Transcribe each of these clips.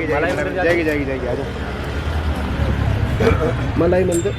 जाएगी आ जाओ मलाई मंदिर।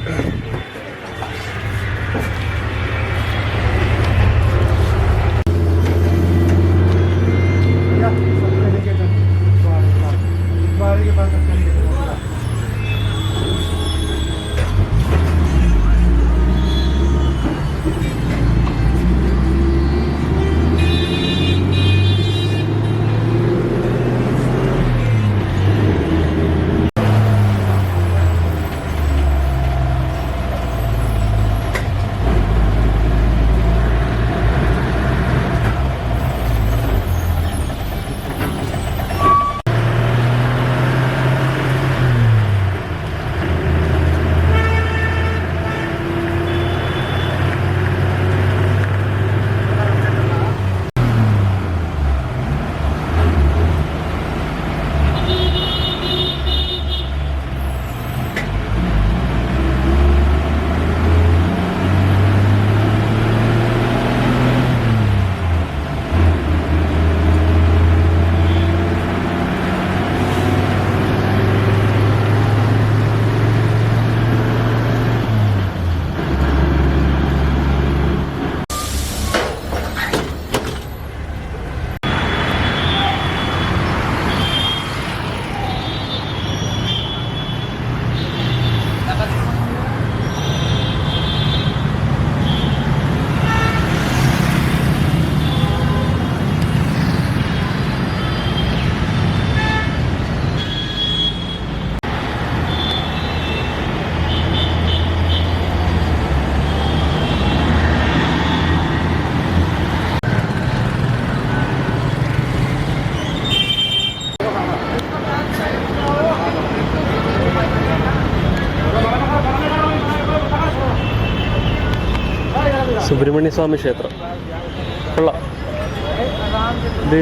സുബ്രഹ്മണ്യ സ്വാമി ക്ഷേത്രം കൊള്ളാം. ഇത്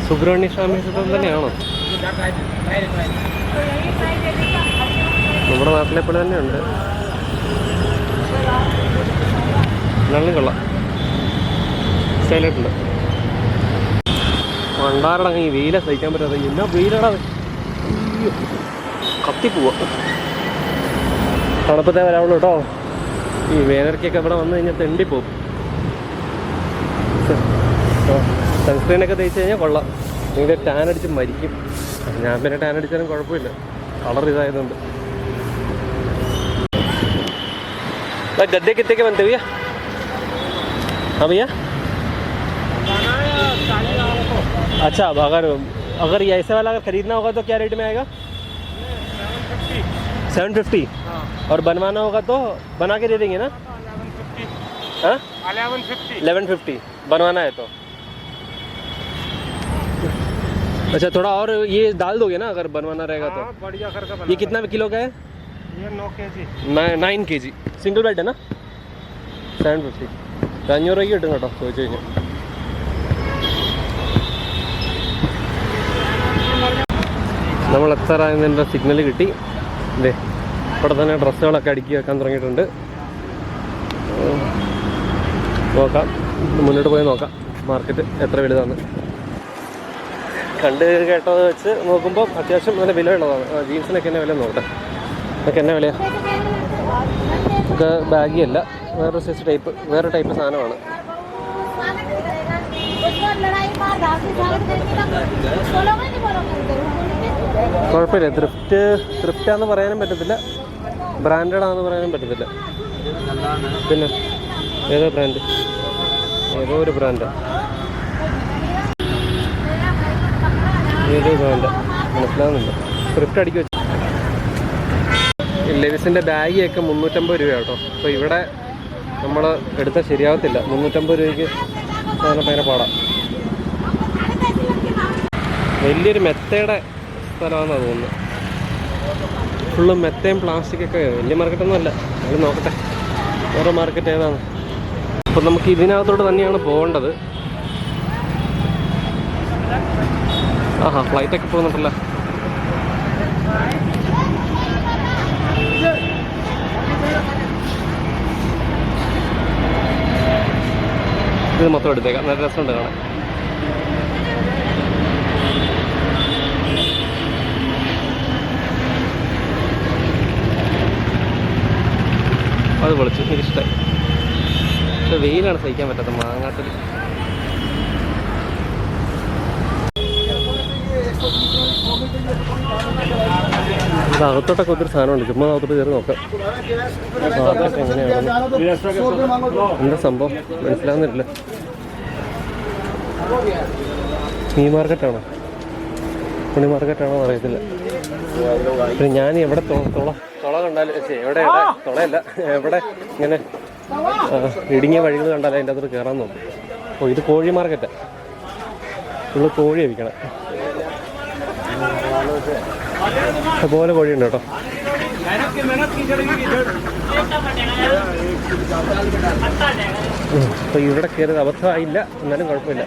സുബ്രഹ്മണ്യ സ്വാമി ക്ഷേത്രം തന്നെയാണോ? നമ്മുടെ നാട്ടിലെ പോലെ തന്നെയുണ്ട്. എന്നാലും കൊള്ളാം, സ്റ്റൈലായിട്ടുണ്ട്. മണ്ടാറടങ്ങി ഈ വെയില സഹിക്കാൻ പറ്റാതെ എന്നാ വെയിലടാ, കത്തിപ്പോവാ. തണുപ്പത്തേ വരാവുള്ളൂ കേട്ടോ. ഈ വേനൽക്കൊക്കെ ഇവിടെ വന്നു കഴിഞ്ഞാൽ തെണ്ടിപ്പോവും. സൺസ്ക്രീനൊക്കെ തേച്ച് കഴിഞ്ഞാൽ കൊള്ളാം. നിങ്ങൾ ടാൻ അടിച്ച് മരിക്കും. ഞാൻ പിന്നെ ടാൻ അടിച്ചാലും കുഴപ്പമില്ല, കളർ ഇതായതുകൊണ്ട്. गद्दे कितने के बनते भैया? हाँ भैया, अच्छा अगर ये ऐसे वाला अगर खरीदना होगा तो क्या रेट में आएगा? 750। और बनवाना होगा तो बना के दे देंगे ना? 1150 बनवाना है तो। अच्छा, थोड़ा और ये डाल दोगे ना अगर बनवाना रहेगा तो? बढ़िया करके बना। ये कितना किलो का है? ये 9 kg 9 kg സിംഗിൾ ബെഡ് ആണ്. 750. 500 രൂപയ്ക്ക് കിട്ടും കേട്ടോ ചോദിച്ചു കഴിഞ്ഞാൽ. നമ്മൾ എത്താറായതിൻ്റെ സിഗ്നൽ കിട്ടി. ഇതേ ഇവിടെ തന്നെ ഡ്രസ്സുകളൊക്കെ അടുക്കി വെക്കാൻ തുടങ്ങിയിട്ടുണ്ട്. നോക്കാം, മുന്നോട്ട് പോയി നോക്കാം മാർക്കറ്റ് എത്ര വലുതാണ്. കണ്ട് കേട്ടത് വെച്ച് നോക്കുമ്പോൾ അത്യാവശ്യം നല്ല വിലയുള്ളതാണ്. ജീൻസിനൊക്കെ എന്നെ വില നോക്കട്ടെ. ഇതൊക്കെ എന്നാ വിലയാണ്? ഒക്കെ ബാഗിയല്ല, വേറെ സൈസ് ടൈപ്പ്, വേറെ ടൈപ്പ് സാധനമാണ്. കുഴപ്പമില്ല. ത്രിഫ്റ്റാന്ന് പറയാനും പറ്റത്തില്ല, ബ്രാൻഡഡാണെന്ന് പറയാനും പറ്റത്തില്ല. പിന്നെ ഏതോ ബ്രാൻഡ്, ഏതോ ഒരു ബ്രാൻഡ്, ഏതോ ബ്രാൻഡ് മനസ്സിലാവുന്നില്ല. ത്രിഫ്റ്റ് അടിക്കി വെച്ചു. ലെവിസിൻ്റെ ബാഗിയൊക്കെ 350 രൂപ കേട്ടോ. അപ്പോൾ ഇവിടെ നമ്മൾ എടുത്താൽ ശരിയാവത്തില്ല. 350 രൂപയ്ക്ക് സാധനം ഭയങ്കര പാടാം. വലിയൊരു മെത്തയുടെ സ്ഥലമാണെന്നാണ് തോന്നുന്നത്. ഫുള്ള് മെത്തയും പ്ലാസ്റ്റിക്കൊക്കെ. വലിയ മാർക്കറ്റൊന്നും അല്ല, അത് നോക്കട്ടെ വേറെ മാർക്കറ്റ് ഏതാണ്. അപ്പോൾ നമുക്ക് ഇതിനകത്തോട്ട് തന്നെയാണ് പോകേണ്ടത്. ആഹാ, ഫ്ലൈറ്റൊക്കെ പോകുന്നുണ്ടല്ലോ. ഇത് മൊത്തം എടുത്തേക്കാം, നല്ല രസമുണ്ട് കാണാൻ. അത് പൊളിച്ചു, എനിക്കിഷ്ടമായി. പക്ഷെ വെയിലാണ് സഹിക്കാൻ പറ്റാത്ത മാങ്ങാത്തത്. ഇത് അകത്തോട്ടൊക്കെ ഒത്തിരി സാധനമുണ്ട്. ചുമ്മാ അകത്തോട്ട് കയറി നോക്കാം മാർക്കറ്റ് എങ്ങനെയാണ്, എന്താ സംഭവം മനസ്സിലാവുന്നില്ല. മീൻ മാർക്കറ്റാണോ തുണി മാർക്കറ്റാണോ അറിയത്തില്ല. പിന്നെ ഞാൻ എവിടെ തുള കണ്ടാലും എവിടെ തുളയല്ല, എവിടെ ഇങ്ങനെ ഇടുങ്ങിയ വഴികൾ കണ്ടാലും അതിൻ്റെ അകത്തോട്ട് കയറാൻ നോക്കും. ഓ, ഇത് കോഴി മാർക്കറ്റാണ്. ഫുള്ള് കോഴിയാണ് വിൽക്കണം. അതുപോലെ കോഴിയുണ്ട് കേട്ടോ. അപ്പോൾ ഇവിടെ കയറിയത് അബദ്ധമായില്ല, എന്നാലും കുഴപ്പമില്ല.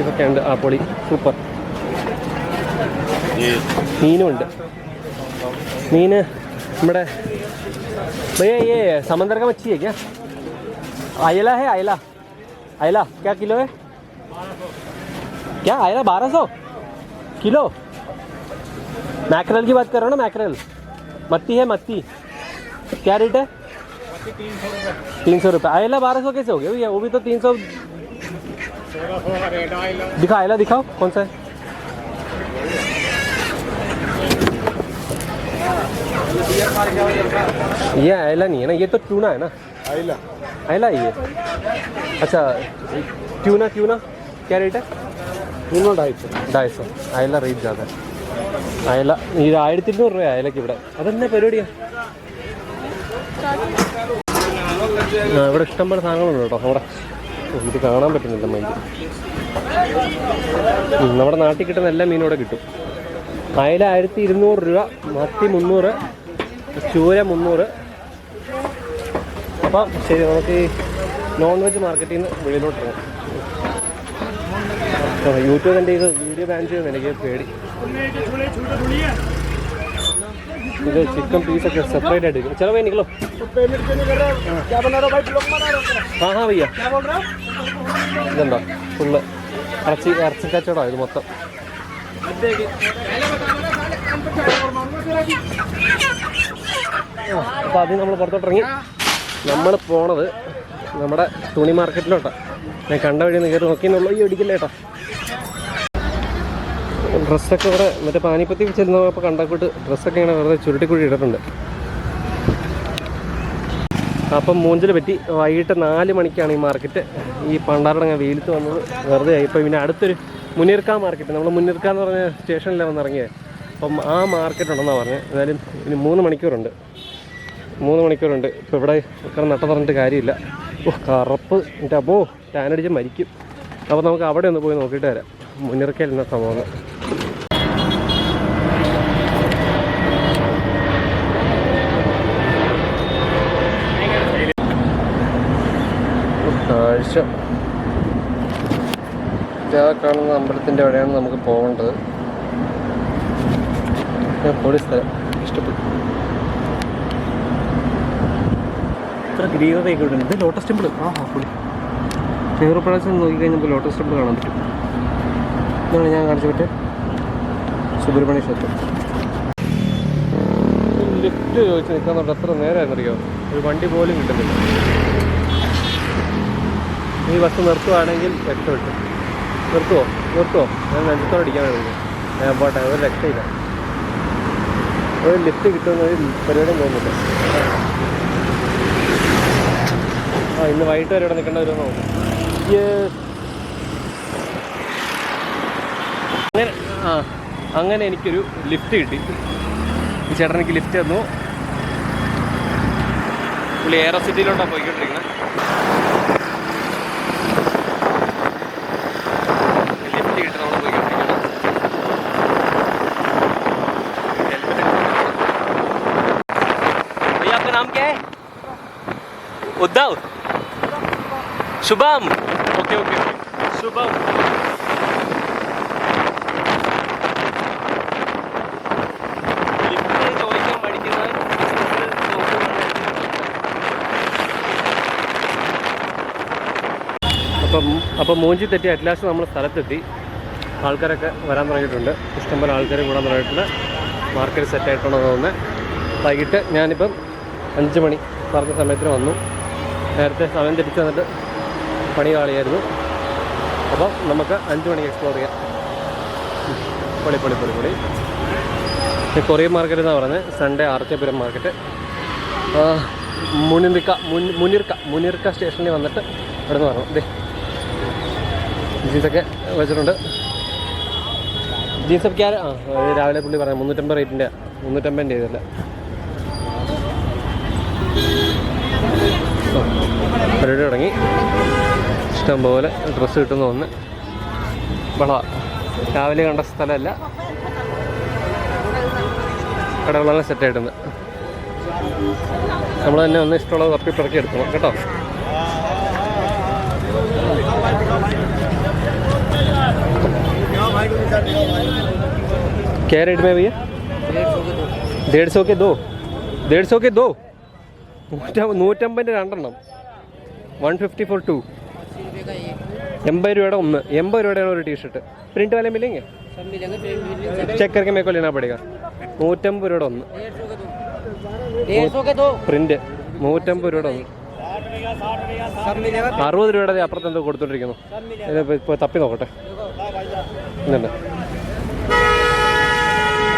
ഇതൊക്കെ ഉണ്ട്. ആ പൊളി സൂപ്പർ. മീനുമുണ്ട്. മീന് നമ്മുടെ भैया ये समंदर का मच्छी है क्या? आयला है? आयला आयला क्या किलो है? क्या आयला 1200 किलो? मैकरल की बात कर रहा हूँ ना, मैकरल। मत्ती है, मत्ती क्या रेट है? 300 रुपये। आयला 1200 कैसे हो गया भैया? वो भी तो 300। दिखा आयला, दिखाओ कौन सा है। ये आयला नहीं है ना, ये तो ट्यूना है ना। आयला आयला ही है। अच्छा ट्यूना क्या रेट है? 250 आयला रेट ज़्यादा है. അയല ഇത് 1200 രൂപ അയലക്ക് ഇവിടെ. അതെന്നാ പരിപാടിയാണ്? ഇവിടെ ഇഷ്ടംപോലെ സാധനങ്ങളുണ്ട് കേട്ടോ. അവിടെ ഇത് കാണാൻ പറ്റുന്നില്ല മൈൻഡ്. നമ്മുടെ നാട്ടിൽ കിട്ടുന്ന എല്ലാ മീനും ഇവിടെ കിട്ടും. അയല 1200 രൂപ, മത്തി 300, ചൂര 300. അപ്പം ശരി, നമുക്ക് ഈ നോൺ വെജ് മാർക്കറ്റിൽ നിന്ന് വെളിയിലോട്ട് ഇറങ്ങാം. യൂട്യൂബിൻ്റെ ഇത് വീഡിയോ ബാൻ ചെയ്യുമെന്ന് എനിക്ക് പേടി. ഇത് ചിക്കൻ പീസൊക്കെ സെപ്പറേറ്റ് ആയിട്ട് ഇരിക്കും. चलो भाई निकलो. हाँ हाँ भैया. ഇതെന്താ ഫുള്ള് ഇറച്ചി കച്ചവടമാണ് ഇത് മൊത്തം. അപ്പോൾ അതിന് നമ്മൾ പുറത്തോട്ടിറങ്ങി. നമ്മൾ പോണത് നമ്മുടെ തുണി മാർക്കറ്റിലോട്ടാണ്. ഞാൻ കണ്ട വഴി നിന്ന് കയറി നോക്കിയെന്നുള്ളൂ. ഈ ഒടിക്കില്ല കേട്ടോ. ഡ്രസ്സൊക്കെ ഇവിടെ മറ്റേ പാനിപ്പത്തി ചെല്ലുന്നപ്പോൾ കണ്ടപ്പോട്ട് ഡ്രസ്സൊക്കെ ഇങ്ങനെ വെറുതെ ചുരുട്ടിക്കുഴി ഇട്ടിട്ടുണ്ട്. അപ്പം മൂഞ്ചൽ പറ്റി. വൈകിട്ട് 4 മണിക്കാണ് ഈ മാർക്കറ്റ്. ഈ പണ്ടാറടങ്ങ വെയിലത്ത് വന്നത് വെറുതെ ആയി. ഇപ്പോൾ പിന്നെ അടുത്തൊരു മുനീർക്ക മാർക്കറ്റ്, നമ്മൾ മുനീർക്ക എന്ന് പറഞ്ഞ സ്റ്റേഷനിലാണ് വന്നിറങ്ങിയത്. അപ്പം ആ മാർക്കറ്റ് ഉണ്ടെന്നാണ് പറഞ്ഞത്. എന്നാലും ഇനി 3 മണിക്കൂറുണ്ട്. ഇപ്പോൾ ഇവിടെ നട്ട പറഞ്ഞിട്ട് കാര്യമില്ല. ഓ കറുപ്പ് എൻ്റെ അപ്പോ ടാനടിച്ച് മരിക്കും. അപ്പോൾ നമുക്ക് അവിടെ ഒന്ന് പോയി നോക്കിയിട്ട് വരാം മുനീർക്കയിൽ എന്ന സംഭവം. കാഴ്ച കാണുന്ന അമ്പലത്തിൻ്റെ അവിടെയാണ് നമുക്ക് പോകേണ്ടത്. പൊളി സ്ഥലം, ഇഷ്ടപ്പെട്ടു. ഇത്ര ഗ്രീനറിയൊക്കെ ഉണ്ട്. ഇത് ലോട്ടസ് ടെമ്പിൾ. പൊളി. നെഹ്റു പാലസിൽ നോക്കിക്കഴിഞ്ഞപ്പോൾ ലോട്ടസ് ടെമ്പിൾ കാണാൻ പറ്റും. ഇതാണ് ഞാൻ കാണിച്ചു പറ്റേ സുബ്രഹ്മണ്യ ക്ഷേത്രം. ലിഫ്റ്റ് ചോദിച്ച് നിൽക്കാന്നുണ്ട്. എത്ര നേരമായിരുന്നറിയോ? ഒരു വണ്ടി പോലും കിട്ടുന്നില്ല. ഈ ബസ് നിർത്തുവാണെങ്കിൽ രക്ഷപ്പെട്ടു. നിർത്തുമോ? ഞാൻ നെഞ്ചത്തോടെ അടിക്കാൻ വേണ്ടി ഞാൻ പോട്ടെ. ഒരു രക്ഷയില്ല. ഒരു ലിഫ്റ്റ് കിട്ടുന്ന ഒരു പരിപാടിയും തോന്നുന്നില്ല. ഇന്ന് വൈകിട്ട് വരെ ഇവിടെ നിൽക്കേണ്ട വരുമെന്ന് നോക്കും. അങ്ങനെ എനിക്കൊരു ലിഫ്റ്റ് കിട്ടി. ഈ ചേട്ടൻ എനിക്ക് ലിഫ്റ്റ് തന്നു. പുള്ളി എയറോ സിറ്റിയിലോട്ടാണ് പോയിക്കൊണ്ടിരിക്കുന്നത്. ലിഫ്റ്റ് കിട്ടി നമ്മൾ പോയിക്കൊണ്ടിരിക്കുന്നത്. भैया आपका नाम क्या है? उद्धव? शुभम? ओके शुभम. അപ്പം മൂഞ്ചി തെറ്റി അറ്റ്ലാസ്റ്റ് നമ്മൾ സ്ഥലത്തെത്തി. ആൾക്കാരൊക്കെ വരാൻ തുടങ്ങിയിട്ടുണ്ട്. ഇഷ്ടംപോലെ ആൾക്കാർ കൂടാൻ തുടങ്ങിയിട്ടുണ്ട്. മാർക്കറ്റ് സെറ്റായിട്ടുണ്ടെന്ന് തോന്നുന്നത്. വൈകിട്ട് ഞാനിപ്പം 5 മണി പറഞ്ഞ സമയത്തിന് വന്നു. നേരത്തെ സമയം തിരിച്ചു വന്നിട്ട് പണി കാളിയായിരുന്നു. അപ്പം നമുക്ക് 5 മണിക്ക് എക്സ്പ്ലോർ ചെയ്യാം. പൊളി പൊളി പൊളി പൊളി. കൊറിയൻ മാർക്കറ്റ് എന്നാണ് പറഞ്ഞത്. Sunday ആർക്കേപുരം market. മുനിർക്ക സ്റ്റേഷനിൽ വന്നിട്ട് ഇവിടെ നിന്ന് പറഞ്ഞു. ഇതേ ജീൻസൊക്കെ വെച്ചിട്ടുണ്ട്. ജീൻസ് ഒക്കെ രാവിലെ പുള്ളി പറഞ്ഞു 350 റേറ്റിൻ്റെ 350 ചെയ്തല്ല. പരിപാടി തുടങ്ങി. ഇഷ്ടംപോലെ ഡ്രസ്സ് കിട്ടുന്ന ഒന്ന് വള. രാവിലെ കണ്ട സ്ഥലമല്ല, കടകളെല്ലാം സെറ്റായിട്ടുണ്ട്. നമ്മൾ തന്നെ ഒന്ന് ഇഷ്ടമുള്ളത് തപ്പി പിറക്കി എടുക്കണം കേട്ടോ. क्या रेट में भैया? 150 के 2. 150 के 2. 150 രണ്ടെണ്ണം. 150 for 2. 80 രൂപയുടെ ഒന്ന്. 80 രൂപയുടെയാണ് ഒരു ടീഷർട്ട്. प्रिंट वाले मिलेंगे? चेक करके मेरे को लेना पड़ेगा. 150 രൂപയുടെ ഒന്ന്. 150 പ്രിന്റ് 150 രൂപയുടെ ഒന്ന്. 60 രൂപയുടെ അപ്പുറത്ത് എന്തോ കൊടുത്തോണ്ടിരിക്കുന്നു. ഇപ്പോൾ തപ്പി നോക്കട്ടെ. ഇന്നുണ്ട്.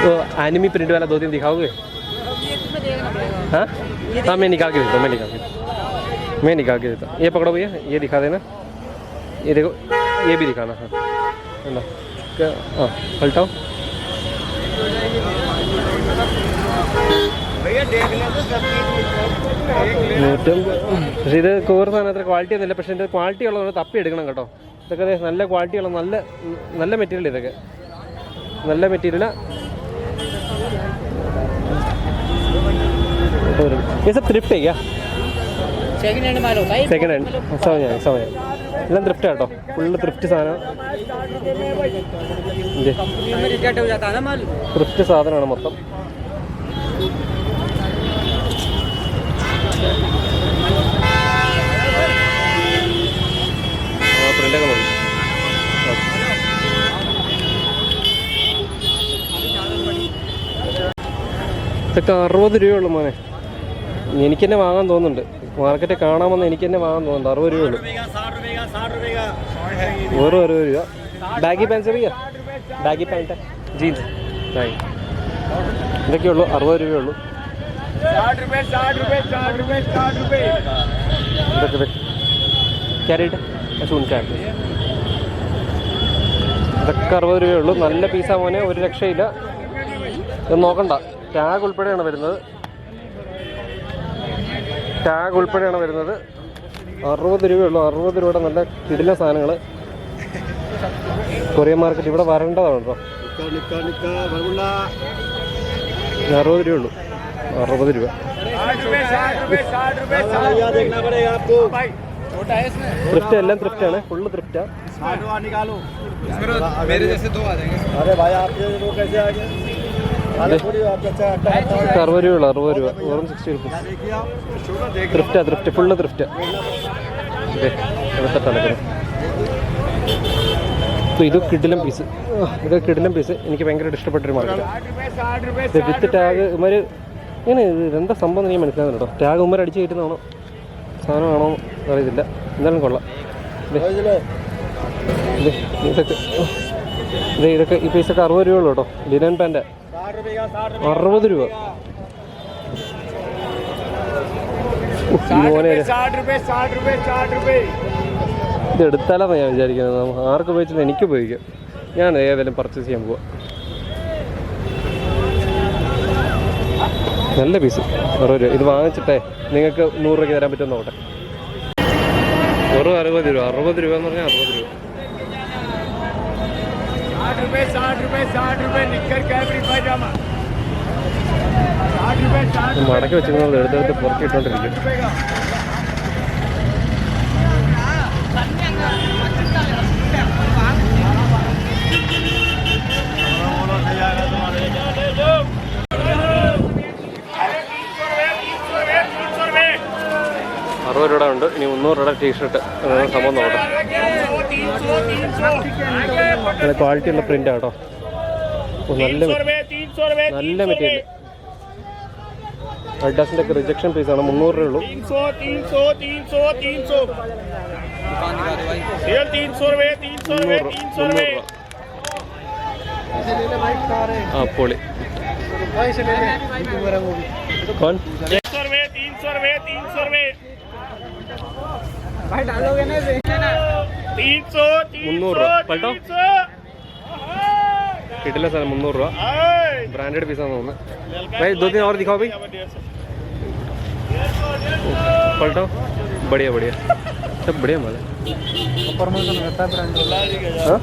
तो एनिमी प्रिंट वाला 2-3 दिखाओगे? हाँ हाँ, मैं निकाल के देता हूँ. मैं निकाल के देता हूँ. ये पकड़ो भैया, ये दिखा देना. ये देखो, ये भी दिखाना. हाँ है ना. हाँ पलटाओ. പക്ഷേ ഇത് കോർന്നാണ് അത്ര ക്വാളിറ്റി ഒന്നുമില്ല. പക്ഷേ ഇതിൻ്റെ ക്വാളിറ്റി ഉള്ളതുകൊണ്ട് തപ്പി എടുക്കണം കേട്ടോ. ഇതൊക്കെ നല്ല ക്വാളിറ്റിയുള്ള നല്ല മെറ്റീരിയൽ. ഇതൊക്കെ നല്ല മെറ്റീരിയലാണ്. ये सब थ्रिफ्ट है क्या? सेकंड हैंड माल होता है. सेकंड हैंड समझ എല്ലാം ത്രിഫ്റ്റ് കേട്ടോ. ഫുള്ള് ത്രിഫ്റ്റ് സാധനം. ത്രിഫ്റ്റ് സാധനമാണ് മൊത്തം. പ്രിൻ്റൊക്കെ നോക്കി. ഇതൊക്കെ 60 രൂപയുള്ളൂ മോനെ. എനിക്ക് തന്നെ വാങ്ങാൻ തോന്നുന്നുണ്ട്. മാർക്കറ്റ് കാണാമെന്ന് എനിക്ക് തന്നെ വാങ്ങാൻ തോന്നുന്നുണ്ട്. 60 രൂപയുള്ളൂ. വെറും 60 രൂപ. ബാഗി പാൻസ് ഭയ്യ, ബാഗി പാൻറ്റ് ജീൻസ് ബാഗി ഇതൊക്കെയുള്ളൂ. 60 രൂപയുള്ളൂ. ഇതൊക്കെ ക്യാരറ്റ് സൂൺ ക്യാരറ്റ് ഇതൊക്കെ 60 രൂപയുള്ളൂ. നല്ല പീസാ മോനെ, ഒരു രക്ഷയില്ല. ഇത് നോക്കണ്ട. ടാഗ് ഉൾപ്പെടെയാണ് വരുന്നത്. 60 രൂപയുള്ളൂ. 60 രൂപയുടെ നല്ല കിടിലൻ സാധനങ്ങൾ. കൊറിയൻ മാർക്കറ്റ് ഇവിടെ വരേണ്ടതാണ് കേട്ടോ. 60 രൂപയുള്ളൂ. 60 രൂപ. ത്രിഫ്റ്റ്, എല്ലാം ത്രിഫ്റ്റാണ്. ഫുള്ള് ത്രിഫ്റ്റാണ്. 60 രൂപയുള്ളൂ. 60 രൂപ. വെറും 60 രൂപ. Thrift full thrift. അപ്പോൾ ഇത് കിടിലം പീസ്. എനിക്ക് ഭയങ്കരമായിട്ട് ഇഷ്ടപ്പെട്ടൊരു മാർക്കറ്റ്. വിത്ത് ടാഗ് ഇവർ ഇങ്ങനെ എന്താ സംഭവം എനിക്ക് മനസ്സിലാകുന്നുണ്ട് കേട്ടോ. ടാഗ് ഉമ്മർ അടിച്ച് കയറ്റുന്നതാണോ സാധനമാണോ അറിയത്തില്ല. എന്തായാലും കൊള്ളാം. ഇതൊക്കെ ഈ പീസൊക്കെ 60 രൂപയുള്ളൂ കേട്ടോ. ലിനൻ പാൻറ്റ് 60 രൂപ. ഇത് എടുത്താലാണ് ഞാൻ വിചാരിക്കുന്നത്. ആർക്ക് ഉപയോഗിച്ചാലും എനിക്ക് ഉപയോഗിക്കാം. ഞാൻ ഏതെങ്കിലും പർച്ചേസ് ചെയ്യാൻ പോവാം. നല്ല പീസ് 60 രൂപ. ഇത് വാങ്ങിച്ചിട്ടേ നിങ്ങൾക്ക് 100 രൂപയ്ക്ക് തരാൻ പറ്റുമെന്ന് നോക്കട്ടെ. വെറും 60 രൂപ. 60 രൂപ എന്ന് പറഞ്ഞാൽ 60 രൂപ. 60 മടക്കി വെച്ചിരുന്നത് എടുത്തെടുത്ത് പുറത്തിട്ടോണ്ടിരിക്കും. ₹60 ഉണ്ട്. ഇനി 300 രൂപയുടെ ടീഷർട്ട് സംഭവം നോക്കട്ടെ. നല്ല ക്വാളിറ്റി ഉള്ള പ്രിൻ്റാണ് കേട്ടോ. നല്ല മെറ്റീരിയൽ. അഡിഡാസിൻ്റെ ഒക്കെ റിജക്ഷൻ പീസാണ്. 300 രൂപ ഉള്ളൂ. 300 300 300 300 300 रुपए 300 रुपए 300 रुपए. हाँ पोली कौन 300 रुपए 300 रुपए 300 रुपए भाई डालोगे ना 300 300 पलटो किटला सर 300 രൂപ ब्रांडेड पीस ആണ് തോന്നുന്നത്. भाई 2-3 और दिखाओ भाई. पलटो बढ़िया बढ़िया सब बढ़िया माल है. प्रमोशन करता है ब्रांड. हाँ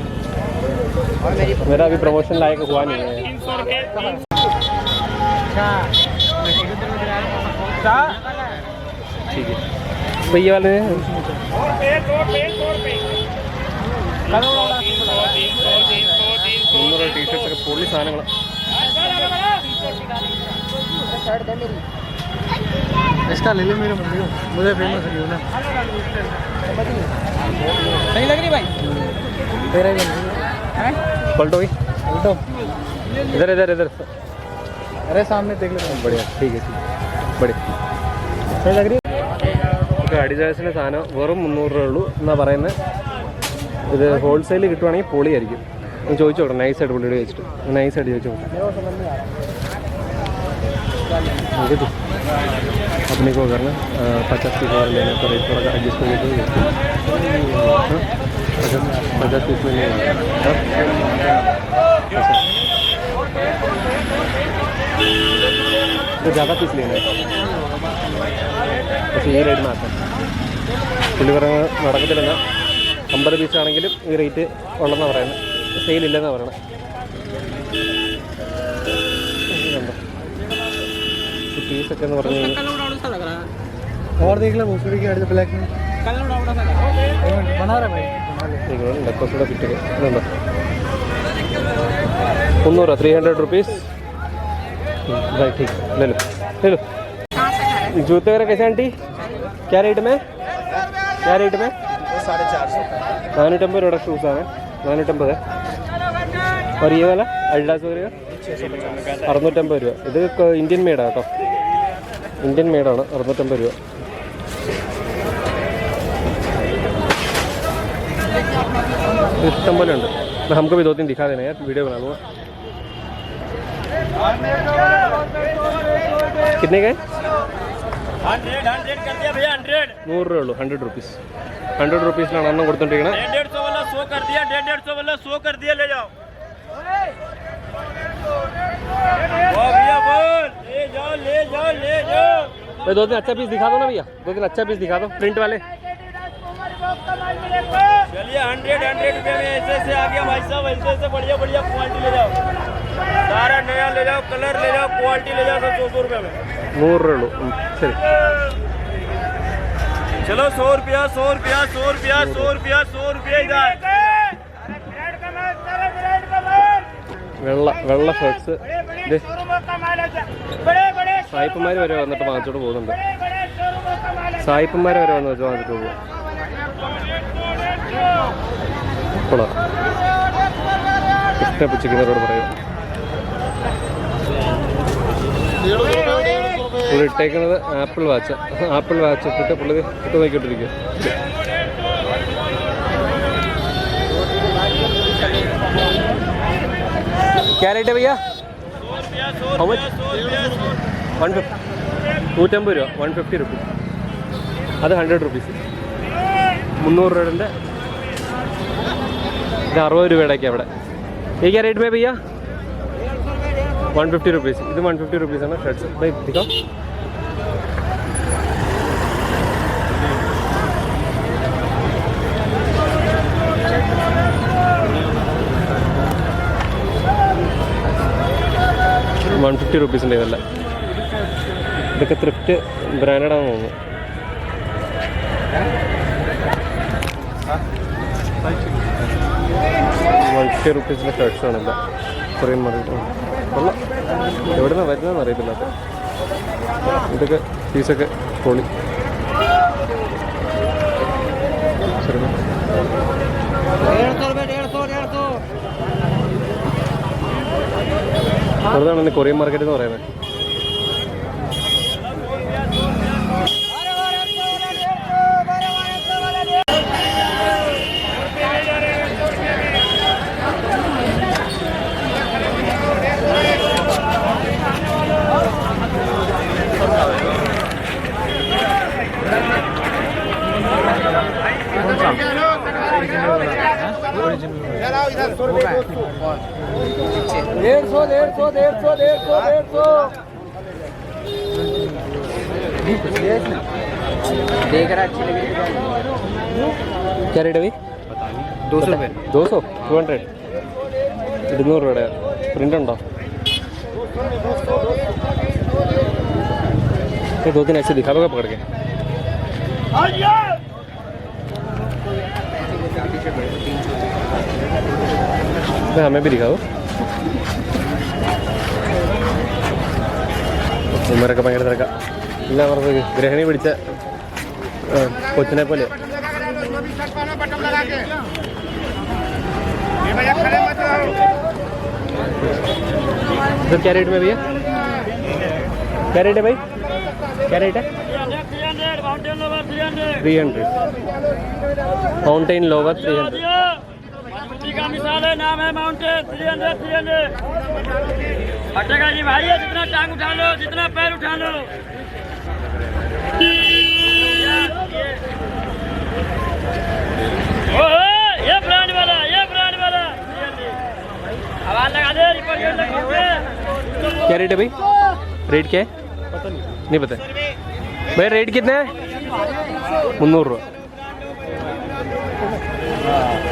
मेरा अभी प्रमोशन लायक हुआ नहीं है. 300 रुपए ठीक है भाई ये वाले 100 रुपए 300 टी शर्ट्स ഒക്കെ പൊള്ളി സാധനങ്ങൾ. इसका ले ले मेरे मुझे फेमस है ना. सही लग रही भाई तेरा भी है. पलटो भाई उल्टो इधर इधर इधर. अरे सामने देख ले. बढ़िया ठीक है बढ़िया. सही लग रही അഡിഡാസിൻ്റെ സാധനം വെറും 300 രൂപ ഉള്ളൂ എന്നാണ് പറയുന്നത്. ഇത് ഹോൾസെയിൽ കിട്ടുവാണെങ്കിൽ പൊളിയായിരിക്കും. ഞാൻ ചോദിച്ചു നോക്കണം നൈസായിട്ട് പുള്ളിയോട് ചോദിച്ചിട്ട്. നൈസായിട്ട് ചോദിച്ചു നോക്കാം. अपने को करना 50 पीस और लेने तो रेट थोड़ा एडजस्ट करके तो 50 पीस में नहीं तो ज़्यादा पीस लेना है. പക്ഷേ ഈ റേറ്റിന് ആക്കാം. പുള്ളി പറയുന്നത് നടക്കത്തില്ലെന്ന 50 പീസാണെങ്കിലും ഈ റേറ്റ് ഉള്ളതെന്നാണ് പറയുന്നത്. സെയിലില്ലെന്നാണ് പറയണത്. പീസൊക്കെ എന്ന് പറഞ്ഞു കഴിഞ്ഞാൽ और देख ले भोसड़ी की गाड़ी ब्लैक में बना रहा भाई. ഡെക്കോസിയുടെ കിറ്റുകൾ ഇതുണ്ടോ 300 300 रुपीज़. भाई ठीक ले लो ले लो. जूते वगैरह कैसे आंटी क्या रेट में 450 450 രൂപയുടെ ഷൂസാണ്. 450 है. और ये वाला अडिडास वगैरह 650 രൂപ. ഇത് ഇന്ത്യൻ മെയ്ഡാണ് കേട്ടോ. ഇന്ത്യൻ മെയ്ഡാണ് 650 രൂപ. इष्टम പോലെ ഉണ്ട്. हमको भी 2-3 दिखा देना यार वीडियो बना लूँगा. कितने का है 100 कर दिया भैया 100 100 രൂപ ഉള്ളൂ. 100 रुपीज़ 100 रुपीज़ിലാണ് അണ്ണം കൊടുത്തോണ്ടിരിക്കുന്നത്. 150 वाला 100 कर दिया 150 वाला 100 कर दिया ले जाओ. वाह भैया बोल ले जाओ ले जाओ ले जाओ. भाई 2-3 अच्छा पीस दिखा दो ना भैया. 2-3 अच्छा पीस दिखा दो प्रिंट वाले. चलिए 100 रुपये में ऐसे से आ गया भाई साहब. ऐसे से बढ़िया बढ़िया क्वालिटी ले जाओ. सारा नया ले जाओ कलर ले जाओ क्वालिटी ले जाओ. 200 रुपये में 100 രൂപ ഉള്ളൂ. ശരി चलो 100 रुपया 100 रुपया 100 रुपया 100 रुपया 100 रुपया इधर. വെള്ള ഷർട്ട്സ് സായിപ്പന്മാർ വരെ വന്നിട്ട് വാങ്ങിച്ചോട്ട് പോകുന്നുണ്ട്. സായിപ്പന്മാർ വരെ വന്ന് വെച്ച് വാങ്ങിച്ചിട്ട് പോകും. കൊള്ളാം. ഇഷ്ടപ്പെട്ടിരിക്കുന്നവരോട് പറയും. പുള്ളി ഇട്ടേക്കുന്നത് ആപ്പിൾ വാച്ച്. ആപ്പിൾ വാച്ച് ഇട്ടിട്ട് പുള്ളി ഇട്ട് നോക്കിക്കൊണ്ടിരിക്കുക. क्या रेट है भैया 150 150 രൂപ 150 रुपीज़. അത് 100 रुपीज़ 300 രൂപയുടെ. ഇത് 60 രൂപയുടെയൊക്കെ അവിടെ. ये क्या रेट में भैया 150 रुपीज़. ഇത് 150 रुपीज़ ആണ് ഷർട്ട്സ്. भाई दिखाओ. $150 റുപ്പീസിൻ്റെ ഇതല്ല. ഇതൊക്കെ ത്രിഫ്റ്റ് ബ്രാൻഡാണെന്ന് തോന്നുന്നു. $150 റുപ്പീസിൻ്റെ ഷർട്ട്സാണില്ല. കൊറിയൻ മാർക്കറ്റ് കൊള്ളാം. എവിടെ നിന്നാണ് വരുന്നതെന്ന് അറിയത്തില്ല. ഇതൊക്കെ പീസൊക്കെ പൊളി. ശരി അതാണ് കൊറിയൻ മാർക്കറ്റ് എന്ന് പറയുന്നത്. देख रहा अच्छी लग रही है। क्या रेट है भाई? 200 रुपये। 200 200 200 രൂപയുടെ പ്രിൻ്റ് ഉണ്ടോ? ये 2-3 ऐसे दिखाओगे पकड़ के। हमें भी दिखाओ। ഉമ്മരൊക്കെ ഭയങ്കര തിരക്കാം. എല്ലാവർക്കും ഗ്രഹിണി പിടിച്ച കൊച്ചിനെ പോലെ. सर क्या रेट में भैया? क्या रेट है भाई? क्या रेट है? 300 माउंटेन लोवर 300 का मिसाल है, नाम है माउंटेन 300 हटेगा जी भाई, जितना टांग उठा लो, जितना पैर उठा लो। ये ब्रांड वाला आवाज लगा दे। क्या रेट है भाई? रेट क्या है? नहीं पता भाई। रेट कितना है? 300 रुपये।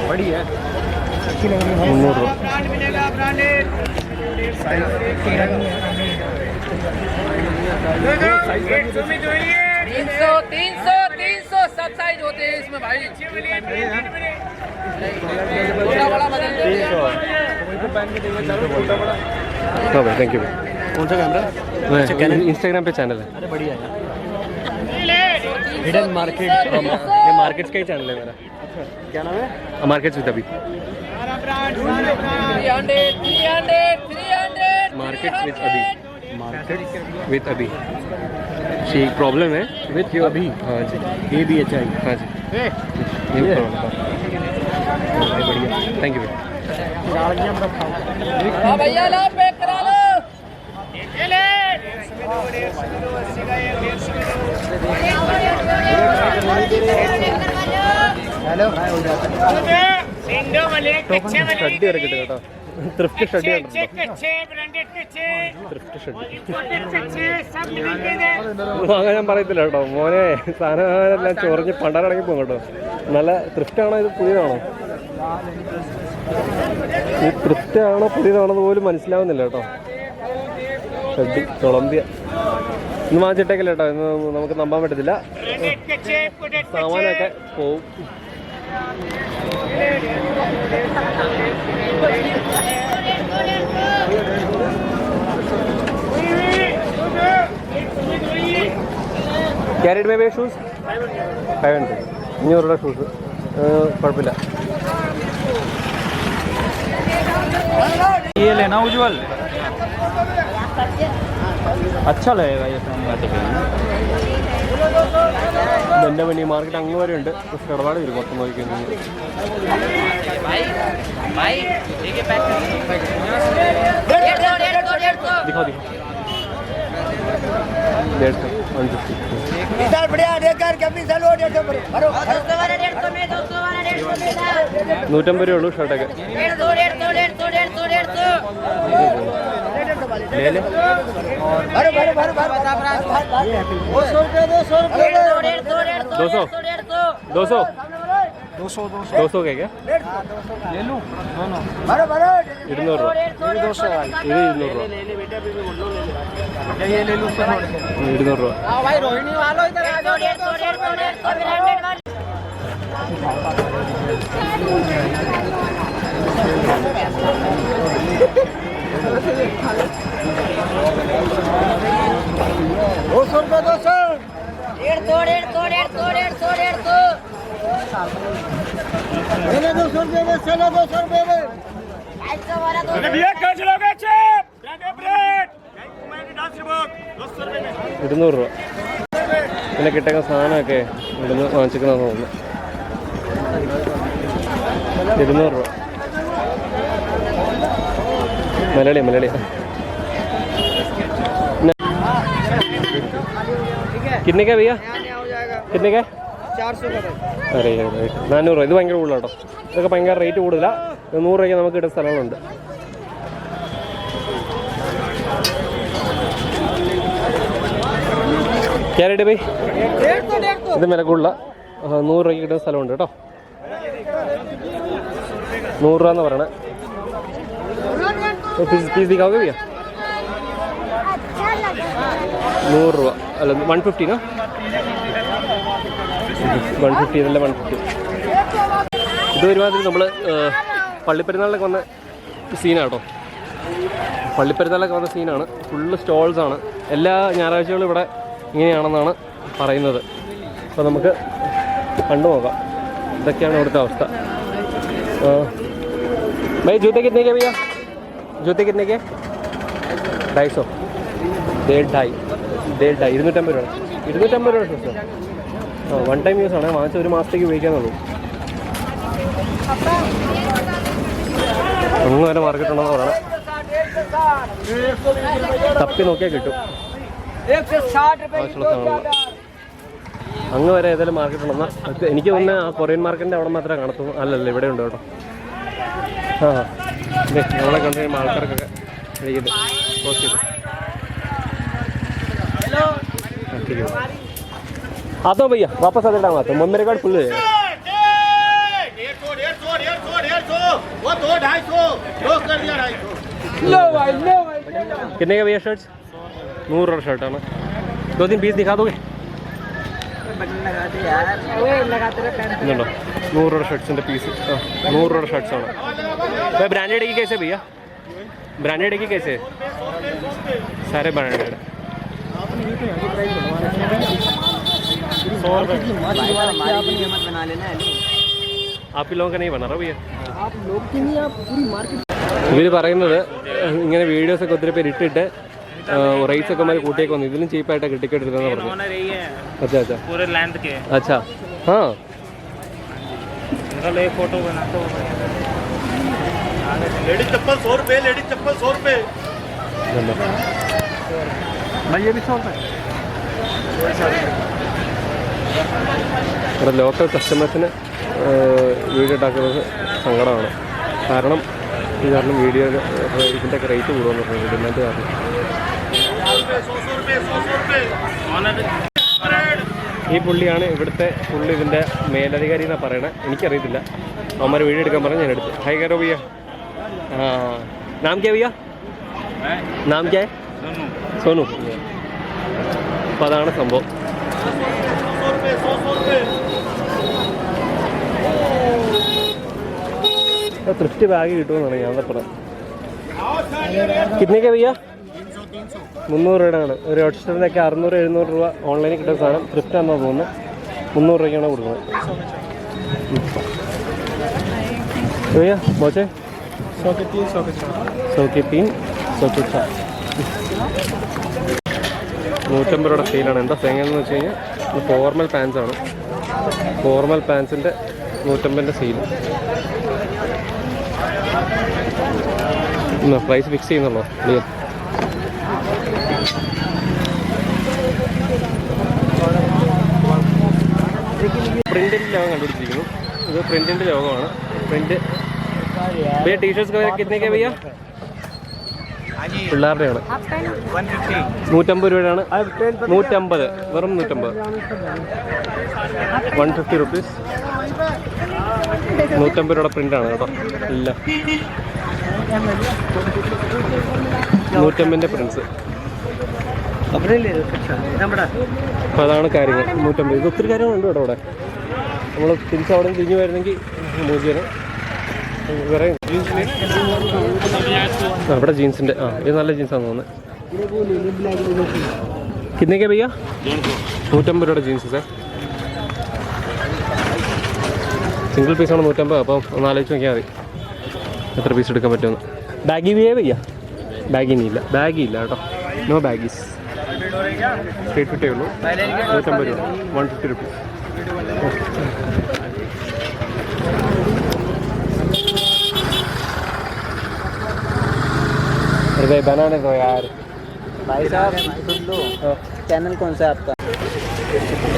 बड़ी है, 300 रुपये। 300 सब साइज होते हैं इसमें भाई। हाँ भाई, थैंक यू भाई। कौन सा कैमरा? इंस्टाग्राम पे चैनल है। अरे बढ़िया है। हिडन मार्केट, ये मार्केट्स का ही चैनल है मेरा। क्या नाम है? मार्केट्स विद अभी। 300 मार्केट्स विद अभी। विद अभी। शी प्रॉब्लम है विद अभी। हाँ जी, ABHI। हाँ जी, ये प्रॉब्लम है। बढ़िया, थैंक यू भाई। भैया ला पैक करा लो। हेलो ഷഡ്ഡി ഇറക്കിട്ട് കേട്ടോ. ത്രിഫ്റ്റ് ഷഡ്ഡി വാങ്ങാൻ ഞാൻ പറയത്തില്ല കേട്ടോ മോനെ. സാധനം ചൊറിഞ്ഞ് പണ്ടാറടങ്ങി പോകും കേട്ടോ. നല്ല ത്രിഫ്റ്റ് ആണോ ഇത് പുതിയതാണോ? ഈ ത്രിഫ്റ്റ് ആണോ പുതിയതാണോ പോലും മനസ്സിലാവുന്നില്ല കേട്ടോ. ഷഡ്ഡി കൊളംബിയ ഇന്ന് വാങ്ങിച്ചിട്ടേക്കല്ല കേട്ടോ. ഇന്ന് നമുക്ക് നമ്പാൻ പറ്റത്തില്ല. സാമാനൊക്കെ പോവും. क्या रेट में भैया शूज़? 500 500 ഷൂസ് കുഴപ്പമില്ല. ये लेना उज्जवल, अच्छा लगेगा ये। എൻ്റെ വണ്ടി മാർക്കറ്റ് അങ്ങ് വരെ ഉണ്ട്. പക്ഷെ ഇടപാട് വരും മൊത്തം നോക്കിക്കഴിഞ്ഞാൽ. दिखाओ 150 150 इधर बढ़िया देखकर कभी चलो 150 भरो 150 में 150 രൂപയേ ഉള്ളൂ ഷർട്ടൊക്കെ. 150 ले ले भरो 200 200 के क्या? ले लूँ दोनों। 200 രൂപ. ഇത് 200 രൂപ. ये ले लूँ 200 രൂപ. भाई रोहिणी वालों इधर आ जाओ 150 भैया कहाँ चलोगे? चेप 200 രൂപ. പിന്നെ കിട്ടുന്ന സാധനമൊക്കെ ഇവിടുന്ന് വാങ്ങിച്ചിരിക്കണമെന്ന് തോന്നുന്നു. 200 രൂപ. മലയാളി कितने का भैया? कितने का? 400 का। അതെ 400 രൂപ. ഇത് ഭയങ്കര കൂടുതലാണ് കേട്ടോ. ഇതൊക്കെ ഭയങ്കര റേറ്റ് കൂടുതലാണ്. 100 രൂപയ്ക്ക് നമുക്ക് കിട്ടുന്ന സ്ഥലങ്ങളുണ്ട്. क्या रेट है भाई? ഇത് വില കൂടുതല. 100 രൂപയ്ക്ക് കിട്ടുന്ന സ്ഥലമുണ്ട് കേട്ടോ. 100 രൂപ എന്ന് പറയണേ. പീസ് ദിखाओगे भैया? 100 രൂപ അല്ല 150 ना 150 ഇതല്ല 150. ഇത് ഒരുമാതിരി നമ്മൾ പള്ളിപ്പെരുന്നാളിലൊക്കെ വന്ന സീനാട്ടോ. പള്ളിപ്പെരുന്നാളിലൊക്കെ വന്ന സീനാണ്. ഫുള്ള് സ്റ്റോൾസാണ്. എല്ലാ ഞായറാഴ്ചകളും ഇവിടെ ഇങ്ങനെയാണെന്നാണ് പറയുന്നത്. അപ്പോൾ നമുക്ക് കണ്ടു നോക്കാം. ഇതൊക്കെയാണ് ഇവിടുത്തെ അവസ്ഥ. भाई जूते कितने के भैया? जूते कितने के? 250. 1.5 250 രൂപ. 250 രൂപ ഷൂസ്. വൺ ടൈം യൂസ് ആണ്. വാങ്ങിച്ച ഒരു മാസത്തേക്ക് ഉപയോഗിക്കാന്നുള്ളൂ. അങ്ങ് വരെ മാർക്കറ്റ് ഉണ്ടെന്ന് പറയണം. തപ്പി നോക്കിയാൽ കിട്ടും. അങ്ങ് വരെ ഏതായാലും മാർക്കറ്റ് ഉണ്ടെന്നാ എനിക്ക് തോന്നുന്നത്. ആ കൊറിയൻ മാർക്കറ്റിൻ്റെ അവിടെ മാത്രമേ കാണത്തുള്ളൂ. അല്ലല്ല ഇവിടെ ഉണ്ട് കേട്ടോ. ആ അതെ നമ്മളെ കണ്ടു കഴിയുമ്പോൾ ആൾക്കാർക്കൊക്കെ കഴിക്കുന്നത് പോസ്റ്റ് ചെയ്തു. आता हूँ भैया वापस आते टाइम आता हूँ. मेरे कार्ड फुल है. 150 वो 250 दो कर दिया 250. कितने का भैया शर्ट्स? 100 रൂപ ഷർട്ടാണ്. 2-3 पीस दिखा दोगे? ഇതുണ്ടോ 100 രൂപ ഷർട്ട്സിൻ്റെ പീസ്. 100 രൂപ ഷർട്ട്സ് ആണ്. ब्रांडेड की कैसे भैया? ब्रांडेड की कैसे? सारे ब्रांडेड. आप लोगों का नहीं बना रहा भैया? आप लोग की नहीं, आप पूरी मार्केट. ഇവർ പറയുന്നത് ഇങ്ങനെ വീഡിയോസൊക്കെ ഒത്തിരി പേര് ഇട്ടിട്ട് റേറ്റ്സ് ഒക്കെ മാറി കൂട്ടിയൊക്കെ വന്നു. ഇതിലും ചീപ്പായിട്ടൊക്കെ ടിക്കറ്റ് എടുത്തതെന്ന് പറഞ്ഞു. अच्छा अच्छा पूरे लेंथ के. अच्छा हाँ एक फोटो बना दो. लेडीज चप्पल 100 रुपये. लेडीज चप्पल 100 रुपये. भाई ये भी 100 रुपये. ഇവിടെ ലോക്കൽ കസ്റ്റമേഴ്സിന് വീഡിയോ ഉണ്ടാക്കുന്നത് സങ്കടമാണ്. കാരണം ഇത് കാരണം വീഡിയോ ഇതിൻ്റെയൊക്കെ റേറ്റ് കൂടുമെന്ന് പറഞ്ഞു. ഡിമാൻഡ് കാരണം. ഈ പുള്ളിയാണ് ഇവിടുത്തെ പുള്ളി ഇതിൻ്റെ മേലധികാരി എന്നാണ് പറയണത്. എനിക്കറിയത്തില്ല. അവന്മാർ വീഡിയോ എടുക്കാൻ പറഞ്ഞ് ഞാൻ എടുത്തു. ഹൈ കരോ ഭയ്യ. നാം ക്യാ ഭയ്യ? നാം ക്യാ? സോനു. അപ്പോൾ അതാണ് സംഭവം. തൃപ്തി ബാഗ് കിട്ടുമെന്നാണ് ഞാൻ പറഞ്ഞത്. കിतने का भैया? 300 രൂപയാണ്. ഒരു ഹോട്ട്സ്റ്റാറിനൊക്കെ 600-700 രൂപ ഓൺലൈനിൽ കിട്ടുന്ന സാധനം തൃപ്തി ആണെന്നാണ് തോന്നുന്നത്. 300 രൂപയ്ക്കാണ് കൊടുക്കുന്നത്. भैया पहुँचे 100 के 3 100 के 4. 100 के 3 100 के 4. 150 രൂപയുടെ സെയിലാണ്. എന്താ സെയിലെന്ന് വെച്ച് കഴിഞ്ഞാൽ ഇത് ഫോർമൽ പാൻസാണ്. ഫോർമൽ പാൻസിൻ്റെ 150ൻ്റെ സെയിൽ. പ്രൈസ് ഫിക്സ് ചെയ്യുന്നുള്ളൂ ക്ലിയർ. പ്രിൻറ്റിൻ്റെ ലോകം കണ്ടുപിടിച്ചിരിക്കുന്നു. ഇത് പ്രിൻറ്റിൻ്റെ ലോകമാണ്. പ്രിൻറ്റ് भैया टी शर्ट्स का कितने के भैया? പിള്ളേരുടെയാണ്. 150 രൂപയാണ്. 150 വെറും 150. 150 റുപ്പീസ്. 150 രൂപയുടെ പ്രിൻ്റാണ് കേട്ടോ. ഇല്ല 150ൻ്റെ പ്രിൻസ്. അപ്പോൾ അതാണ് കാര്യങ്ങൾ. 150. ഇത് ഒത്തിരി കാര്യങ്ങളുണ്ട് കേട്ടോ അവിടെ. നമ്മൾ തിരിച്ചവിടെ തിരിഞ്ഞു വരുന്നെങ്കിൽ മൂജിയാണ് വേറെ ഇവിടെ ജീൻസിൻ്റെ. ഇത് നല്ല ജീൻസാണെന്ന് തോന്നുന്നത്. കിന്നേക്കെ ഭയ്യ? 150 രൂപയുടെ ജീൻസ് സാർ. സിംഗിൾ പീസാണ് 150. അപ്പം ഒന്ന് ആലോചിച്ച് നോക്കിയാൽ മതി എത്ര പീസ് എടുക്കാൻ പറ്റുമെന്ന്. ബാഗി വിയേ ഭയ്യ? ബാഗിനില്ല. ബാഗി ഇല്ല കേട്ടോ. നോ ബാഗീസ്. സ്ട്രേറ്റ് ഫിറ്റേ ഉള്ളൂ. 150 രൂപ. 150 റുപ്പീസ്. अरे बनाने दो यार भाई साहब सुन लो. चैनल कौन सा है आपका?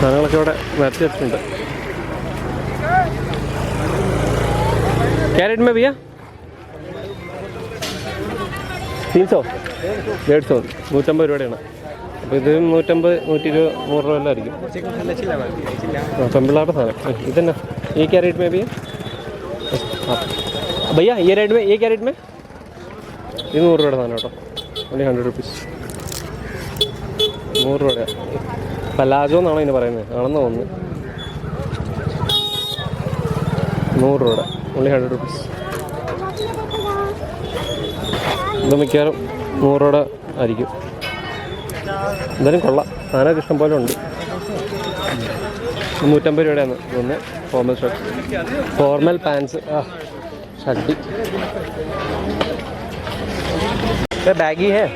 സാധനങ്ങളൊക്കെ ഇവിടെ നിരത്തി വെച്ചിട്ടുണ്ട്. कैरेट में भैया 300 150 150 രൂപയുടെയാണ്. അപ്പോൾ ഇത് 150, 120, 100 രൂപ എല്ലാം ആയിരിക്കും. പെമ്പിള്ളാരുടെ സാധനം ഇതന്നെ. ഈ क्या रेट में भी है भैया? ये रेट में, ये क्या रेट में? ഇത് 100 രൂപയുടെ സാധനം കേട്ടോ. Only 100 rupees. 100 രൂപയുടെ പലാജോ എന്നാണോ ഇതിന് പറയുന്നത്? ആണെന്ന് തോന്നുന്നു. 100 രൂപയുടെ ഓൺലി 100 റുപ്പീസ്. ഇത് മിക്കവാറും 100 രൂപയുടെ ആയിരിക്കും. എന്തായാലും കൊള്ളാം, സാധനമൊക്കെ ഇഷ്ടം പോലെ ഉണ്ട്. 150 രൂപയുടെയാണ് ഒന്ന്. ഫോർമൽ ഷർട്ട്, ഫോർമൽ പാൻസ്, ഷർട്ടി. बैगी है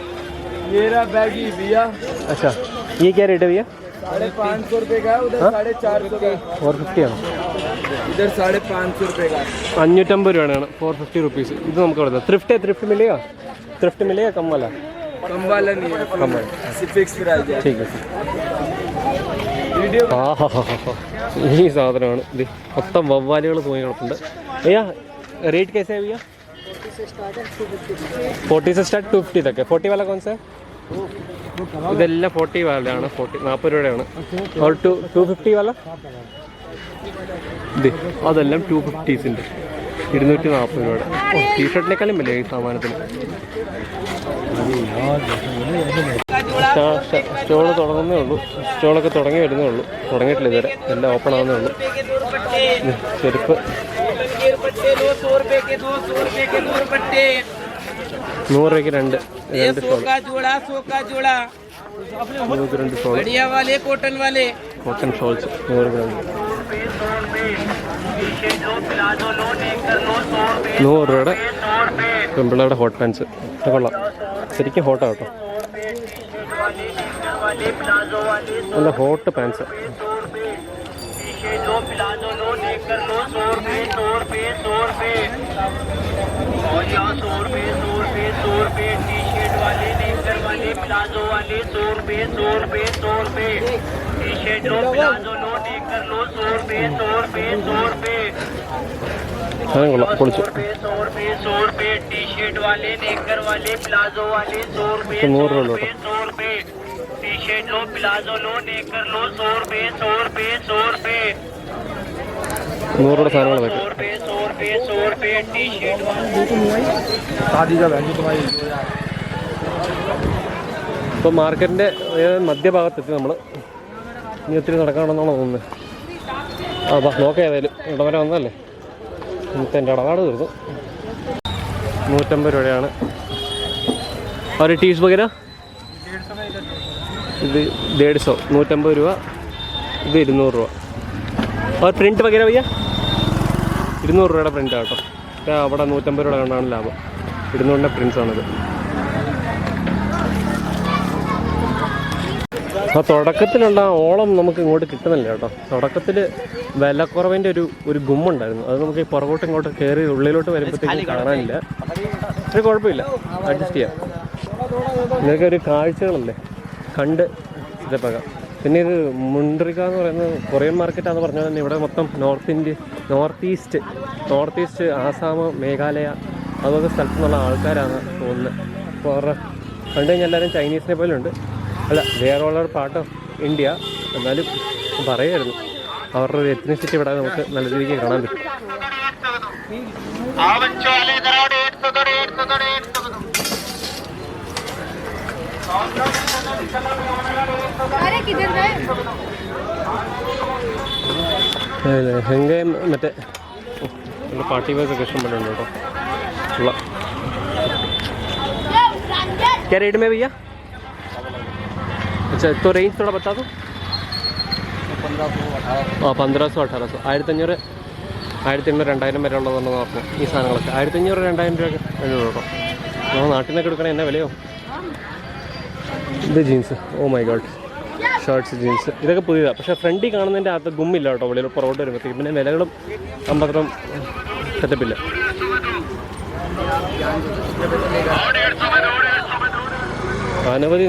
ये रहा बैगी भैया। अच्छा, ये क्या रेट है भैया? 550 रुपये का, उधर 450 का, 450 ആണ്. इधर 550 रुपये का. 550 രൂപയാണ് 450 റുപ്പീസ്. ഇത് നമുക്ക് ഇവിടെ थ्रिफ्ट मिलेगा? थ्रिफ्ट मिलेगा कम वाला? कम वाला नहीं है, कम वाला फिक्स प्राइस है. ठीक है. ഈ സാധനമാണ് ഇത്. മൊത്തം വവ്വാലുകൾ തൂങ്ങി കിടപ്പുണ്ട്. भैया रेट कैसे है भैया? 40 से स्टार्ट 250 तक है. 40 वाला कौन सा है? ഇതെല്ലാം 40 വാലയാണ്. 40 രൂപയാണ്. और 250 वाला ഇത് അതെല്ലാം 250 240 രൂപയുടെ. ടീഷർട്ടിനേക്കാളും വില ഈ സാമാനത്തിന്. സ്റ്റോള് തുടങ്ങുന്നേ ഉള്ളൂ. സ്റ്റോളൊക്കെ തുടങ്ങി വരുന്നേ ഉള്ളൂ. തുടങ്ങിയിട്ടില്ല ഇതുവരെ. എല്ലാം ഓപ്പൺ ആവുന്നേ ഉള്ളൂ. ചെരുപ്പ് 100 രൂപയ്ക്ക് രണ്ട് സ്റ്റോൾ. 2 സ്റ്റോൾ കോട്ടൺ ഷോൾസ് 100 രൂപ. 100 രൂപയുടെ പെമ്പിള്ളയുടെ ഹോട്ട് പാൻസ്. കൊള്ളാം, ശരിക്കും ഹോട്ടാണ് കേട്ടോ. നല്ല ഹോട്ട് പാൻസ്. കൊള്ളാം, പൊളിച്ചു. 100 രൂപ കേട്ടോ. टी-शर्ट लो, प्लाजो लो, नेकर लो, 100 रुपये 100 रुपये 100 രൂപയുടെ സാധനങ്ങളൊക്കെ. 100 रुपये टी-शर्ट ഇപ്പോൾ മാർക്കറ്റിൻ്റെ മധ്യഭാഗത്തെത്തി നമ്മൾ. ഇനി ഒത്തിരി നടക്കാണെന്നാണോ തോന്നുന്നത്? നോക്കാം. ഏതായാലും ഇവിടെ വരെ വന്നതല്ലേ. ഇന്നത്തെ എൻ്റെ ഇടപാട് തീർന്നു. 150 രൂപയാണ്. ഒരു ടീസ് വകര ഇത് 150, 150 രൂപ. ഇത് 200 രൂപ. और प्रिंट वगैरह भैया 200 രൂപയുടെ പ്രിൻ്റ് കേട്ടോ. അവിടെ 150 രൂപ കൊണ്ടാണ് ലാഭം. 200ൻ്റെ പ്രിൻസാണിത്. അപ്പോൾ തുടക്കത്തിലുള്ള ഓളം നമുക്ക് ഇങ്ങോട്ട് കിട്ടുന്നില്ല കേട്ടോ. തുടക്കത്തിൽ വിലക്കുറവിൻ്റെ ഒരു ഗുമ്മുണ്ടായിരുന്നു. അത് നമുക്ക് ഈ പുറകോട്ട് ഇങ്ങോട്ട് കയറി ഉള്ളിലോട്ട് വരുമ്പോഴത്തേക്കും കാണാനില്ല. പക്ഷേ കുഴപ്പമില്ല, അഡ്ജസ്റ്റ് ചെയ്യാം. ഇതൊക്കെ ഒരു കാഴ്ചകളല്ലേ, കണ്ട് ഇതേപ്പാകാം. പിന്നെ ഇത് മുണ്ട്രിക എന്ന് പറയുന്നത് കൊറിയൻ മാർക്കറ്റാണെന്ന് പറഞ്ഞാൽ തന്നെ ഇവിടെ മൊത്തം നോർത്ത് ഈസ്റ്റ് ആസാം, മേഘാലയ അതുപോലത്തെ സ്ഥലത്തു നിന്നുള്ള ആൾക്കാരാണ് തോന്നുന്നത്. അപ്പോൾ അവരുടെ കണ്ടു കഴിഞ്ഞാൽ എല്ലാവരും ചൈനീസിനെ പോലെ ഉണ്ട്. അല്ല, വേറെ ഉള്ള പാർട്ട് ഓഫ് ഇന്ത്യ. എന്നാലും പറയായിരുന്നു അവരുടെ ഒരു എത്നിസിറ്റി ഇവിടെ നമുക്ക് നല്ല രീതിക്ക് കാണാൻ പറ്റും. ലഹങ്കയും മറ്റേ പാർട്ടി വെയർസൊക്കെ ഇഷ്ടം പോലെ ഉണ്ട് കേട്ടോ. क्या रेट में भैया? अच्छा, तो रेंज थोड़ा बता दो. 1500, 1800, 1500, 2000 വരെ ഉള്ളതെന്ന് പറഞ്ഞു. ഈ സാധനങ്ങളൊക്കെ 1500, 2000 രൂപ കേട്ടോ. നമ്മൾ നാട്ടിൽ നിന്നൊക്കെ എടുക്കണേ എന്നാ വിലയോ. ഇത് jeans, oh my god, shirts, jeans ഇതൊക്കെ പുതിയതാണ്. പക്ഷേ ഫ്രണ്ടിൽ കാണുന്നതിൻ്റെ അകത്ത് ഗുമ്മില്ല കേട്ടോ. വെളിയിൽ പുറകോട്ട് വരുമ്പോഴത്തേക്കും പിന്നെ വിലകളും അമ്പത്രം സെറ്റപ്പില്ല.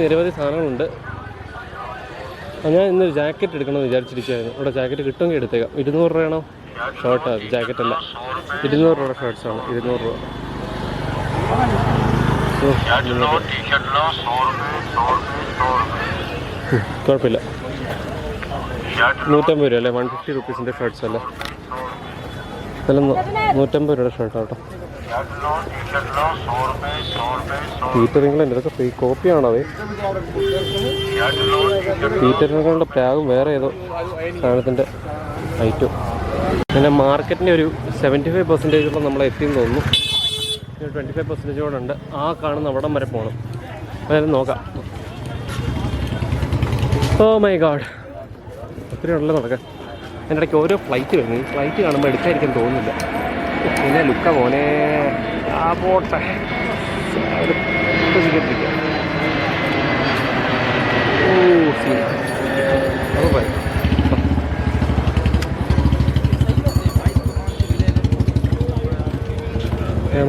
നിരവധി സാധനങ്ങളുണ്ട്. ഞാൻ ഇന്നൊരു ജാക്കറ്റ് എടുക്കണമെന്ന് വിചാരിച്ചിരിക്കുകയായിരുന്നു. ഇവിടെ ജാക്കറ്റ് കിട്ടുമെങ്കിൽ എടുത്തേക്കാം. 200 രൂപയാണോ ഷർട്ട്? ജാക്കറ്റല്ല, 200 രൂപയുടെ ഷർട്ട്സാണ്. 200 രൂപ. കുഴപ്പമില്ല. 150 രൂപ അല്ലേ? 150 റുപ്പീസിൻ്റെ ഷർട്ട്സ് അല്ലേ? അല്ല 150 രൂപയുടെ ഷർട്ടാണ് കേട്ടോ. പീറ്റർ ഇംഗ്ലണ്ട് ഇതൊക്കെ ഫ്രീ കോപ്പിയാണോ? അത് പീറ്റർ ഇംഗ്ലണ്ടിൻ്റെ പ്രാഗും വേറെ ഏതോ സാധനത്തിൻ്റെ ഐറ്റം. പിന്നെ മാർക്കറ്റിൻ്റെ ഒരു 75% നമ്മൾ എത്തിയെന്ന് തോന്നുന്നു. 25% കൂടെ ഉണ്ട്. ആ കാണുന്ന അവിടം വരെ പോകണം. അതായത് നോക്കാം. ഓ മൈ ഗാഡ്, ഒത്തിരി ഉണ്ടല്ലോ നടക്കാൻ. അതിൻ്റെ ഇടയ്ക്ക് ഓരോ ഫ്ലൈറ്റ് വരുന്നു. ഈ ഫ്ലൈറ്റ് കാണുമ്പോൾ എടുക്കാതിരിക്കാൻ തോന്നുന്നില്ല. പിന്നെ ലുക്ക മോനെ ആ പോട്ടെ.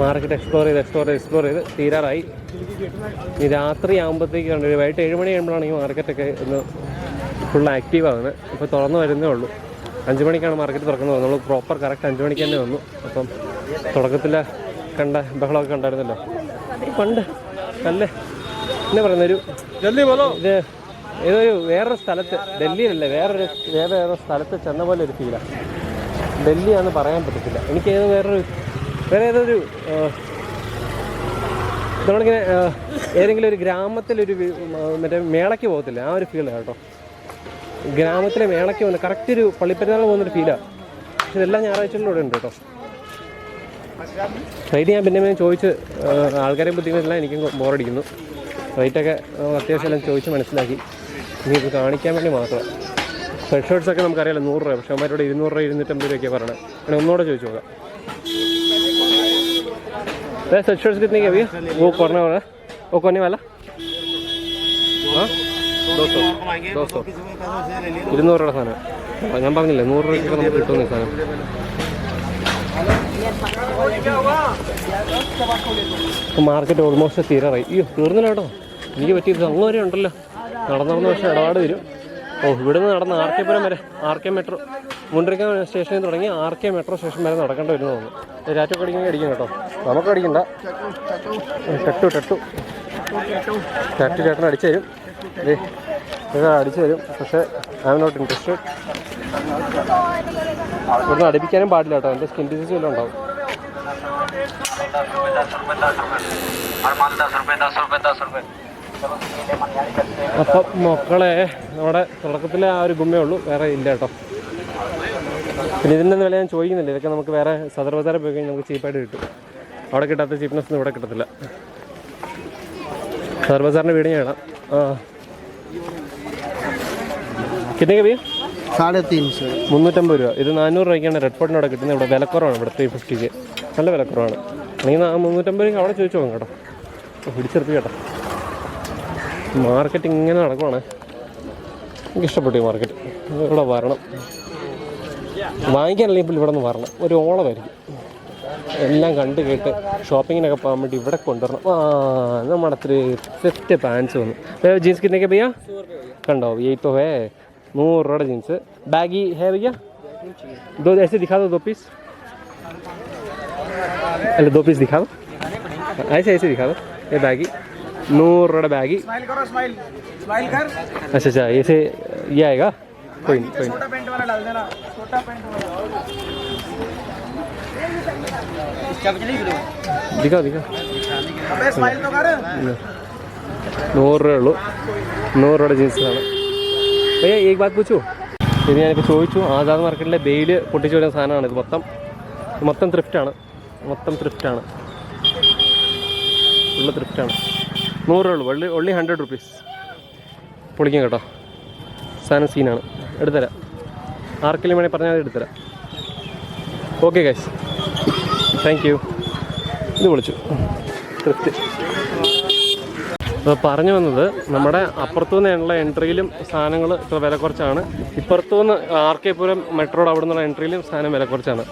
മാർക്കറ്റ് എക്സ്പ്ലോർ ചെയ്ത് തീരാറായി. ഈ രാത്രി ആകുമ്പോഴത്തേക്കാണ്, ഒരു വൈകിട്ട് 7 മണി കഴിയുമ്പോഴാണ് ഈ മാർക്കറ്റൊക്കെ ഒന്ന് ഫുൾ ആക്റ്റീവ് ആകുന്നത്. ഇപ്പോൾ തുറന്നു വരുന്നേ ഉള്ളൂ. 5 മണിക്കാണ് മാർക്കറ്റ് തുറക്കുന്നത്. നമ്മൾ പ്രോപ്പർ കറക്റ്റ് 5 മണിക്ക് തന്നെ വന്നു. അപ്പം തുടക്കത്തിൽ കണ്ട ബഹളമൊക്കെ കണ്ടായിരുന്നല്ലോ. പണ്ട് അല്ലേ എന്നാ പറയുന്നൊരു ഇത് ഏതൊരു വേറൊരു സ്ഥലത്ത്, ഡൽഹിയിലല്ലേ, വേറെ സ്ഥലത്ത് ചെന്ന പോലെ ഒരു ഫീലാണ്. ഡൽഹിയാണെന്ന് പറയാൻ പറ്റത്തില്ല. എനിക്ക് വേറെ ഏതൊരു നമ്മളിങ്ങനെ ഏതെങ്കിലും ഒരു ഗ്രാമത്തിലൊരു മറ്റേ മേളയ്ക്ക് പോകത്തില്ല, ആ ഒരു ഫീലാണ് കേട്ടോ. ഗ്രാമത്തിലെ മേളയ്ക്ക് പോകുന്ന കറക്റ്റ് ഒരു പള്ളിപ്പെരുന്നാൾ പോകുന്നൊരു ഫീലാണ്. പക്ഷെ ഇതെല്ലാം ഞായറാഴ്ചകളിലൂടെ ഉണ്ട് കേട്ടോ. റേറ്റ് ഞാൻ പിന്നെ ചോദിച്ച് ആൾക്കാരെ ബുദ്ധിമുട്ടില്ല, എനിക്കും ബോറടിക്കുന്നു. റേറ്റൊക്കെ അത്യാവശ്യം എല്ലാം ചോദിച്ച് മനസ്സിലാക്കി. ഇനി ഇത് കാണിക്കാൻ വേണ്ടി മാത്രം. ഷർട്ട് ഷർട്ട്സൊക്കെ നമുക്കറിയാലോ 100 രൂപ, പക്ഷേ അവന്മാരോട് 200 രൂപ 250 രൂപയൊക്കെയാണ് പറയണത്. അങ്ങനെ ഒന്നുകൂടെ ചോദിച്ചു നോക്കാം. ഷർട്ട് ഷർട്ട്സ് कितने के भैया? वो करने वाला, वो करने वाला 200 200 രൂപയുടെ സാധനം. ഞാൻ പറഞ്ഞില്ലേ 100 രൂപയ്ക്കൊക്കെ നമുക്ക് കിട്ടുന്ന സാധനം. മാർക്കറ്റ് ഓൾമോസ്റ്റ് തീരാറായി. അയ്യോ തീർന്നില്ല കേട്ടോ. എനിക്ക് പറ്റിയത് അങ്ങ് വരെ ഉണ്ടല്ലോ. നടന്നു പക്ഷേ ഇടപാട് വരും. ഇവിടെ നിന്ന് നടന്ന് ആർക്കേപുരം വരെ, ആർക്കെ മെട്രോ മുണ്ടരിക്ക സ്റ്റേഷനിൽ തുടങ്ങി ആർക്കെ മെട്രോ സ്റ്റേഷൻ വരെ നടക്കേണ്ടി വരുന്നു തോന്നുന്നു. രാറ്റൊക്കെ അടിക്കാൻ അടിക്കും കേട്ടോ. നമുക്ക് അടിക്കണ്ട. ടട്ടു ചേട്ടൻ അടിച്ചു തരും. അടിച്ചു തരും. പക്ഷേ ഐ ആം നോട്ട് ഇൻട്രസ്റ്റഡ്. ഇവിടുന്ന് അടുപ്പിക്കാനും പാടില്ല കേട്ടോ. എൻ്റെ സ്കിൻ ഡിസീസ് വല്ലതും ഉണ്ടാവും. അപ്പം മക്കളെ നമ്മുടെ തുടക്കത്തിലെ ആ ഒരു ഗുമ്മേ ഉള്ളൂ, വേറെ ഇല്ല കേട്ടോ. പിന്നെ ഇതിൻ്റെ വില ഞാൻ ചോദിക്കുന്നില്ല. ഇതൊക്കെ നമുക്ക് വേറെ സദർ ബസാറിൽ പോയി കഴിഞ്ഞാൽ നമുക്ക് ചീപ്പായിട്ട് കിട്ടും. അവിടെ കിട്ടാത്ത ചീപ്നെസ് ഒന്നും ഇവിടെ കിട്ടത്തില്ല. സദർ ബസാറിൻ്റെ വീട് ഞാൻ ഇടാം. കിട്ടുക ഭയ്യ 350 350 രൂപ. ഇത് 400 രൂപയ്ക്കാണ് റെഡ് ഫോർട്ടിന് അവിടെ കിട്ടുന്നത്. ഇവിടെ വിലക്കുറവാണ്. ഇവിടെ 350 നല്ല വിലക്കുറവാണ്. അല്ലെങ്കിൽ 350 രൂപയ്ക്ക് അവിടെ ചോദിച്ചു പോകാം കേട്ടോ. പിടിച്ചെടുത്ത് കേട്ടോ. മാർക്കറ്റ് ഇങ്ങനെ നടക്കുവാണ്. എനിക്കിഷ്ടപ്പെട്ടു ഈ മാർക്കറ്റ്. ഇവിടെ വരണം. വാങ്ങിക്കാനല്ലെങ്കിൽ ഇപ്പോൾ ഇവിടെ നിന്ന് വരണം. ഒരു ഓളമായിരിക്കും. എല്ലാം കണ്ട് കേട്ട് ഷോപ്പിങ്ങിനൊക്കെ പോകാൻ വേണ്ടി ഇവിടെ കൊണ്ടുവരണം. നമ്മുടെ അത്ര സെറ്റ് പാൻസ് വന്നു. ജീൻസ് കിട്ടുന്നൊക്കെ ഭയ്യ കണ്ടോ? ये तो है 100 രൂപയുടെ ജീൻസ്. ബാഗി है भैया? दो ऐसे दिखा दो, 2 पीस. अरे 2 पीस दिखा दो. ऐसे दिखा दो. ये बैगी 100 രൂപയുടെ ബാഗി. अच्छा ऐसे ये आएगा. कोई नहीं. छोटा पैंट वाला डाल देना. छोटा पैंट वाला दिखा अबे स्माइल तो कर. 100 രൂപയേ ഉള്ളൂ. 100 രൂപയുടെ ജീൻസാണ്. ഭയ്യ एक बात पूछो. ഇത് ഞാനിപ്പോൾ ചോദിച്ചു. ആസാദ് മാർക്കറ്റിലെ ബെയിൽ പൊട്ടിച്ചു വരുന്ന സാധനമാണ് ഇത്. മൊത്തം ത്രിഫ്റ്റാണ്. ഫുള്ള് ത്രിഫ്റ്റാണ്. 100 രൂപ ഉള്ളൂ. Only 100 rupees. പൊളിക്കും കേട്ടോ. സാധനം സീനാണ്. എടുത്തുതരാം. ആർക്കെങ്കിലും വേണമെങ്കിൽ പറഞ്ഞാൽ എടുത്തുതരാം. Okay guys, thank you. ഇത് വിളിച്ചു ത്രിഫ്റ്റ്. അപ്പോൾ പറഞ്ഞു വന്നത്, നമ്മുടെ അപ്പുറത്തുനിന്നുള്ള എൻട്രിയിലും സാധനങ്ങൾ ഇപ്പോൾ വില കുറച്ചാണ്. ഇപ്പുറത്തുനിന്ന് ആർക്കേപുരം മെട്രോയുടെ അവിടെ നിന്നുള്ള എൻട്രിയിലും സാധനം വില കുറച്ചാണ്.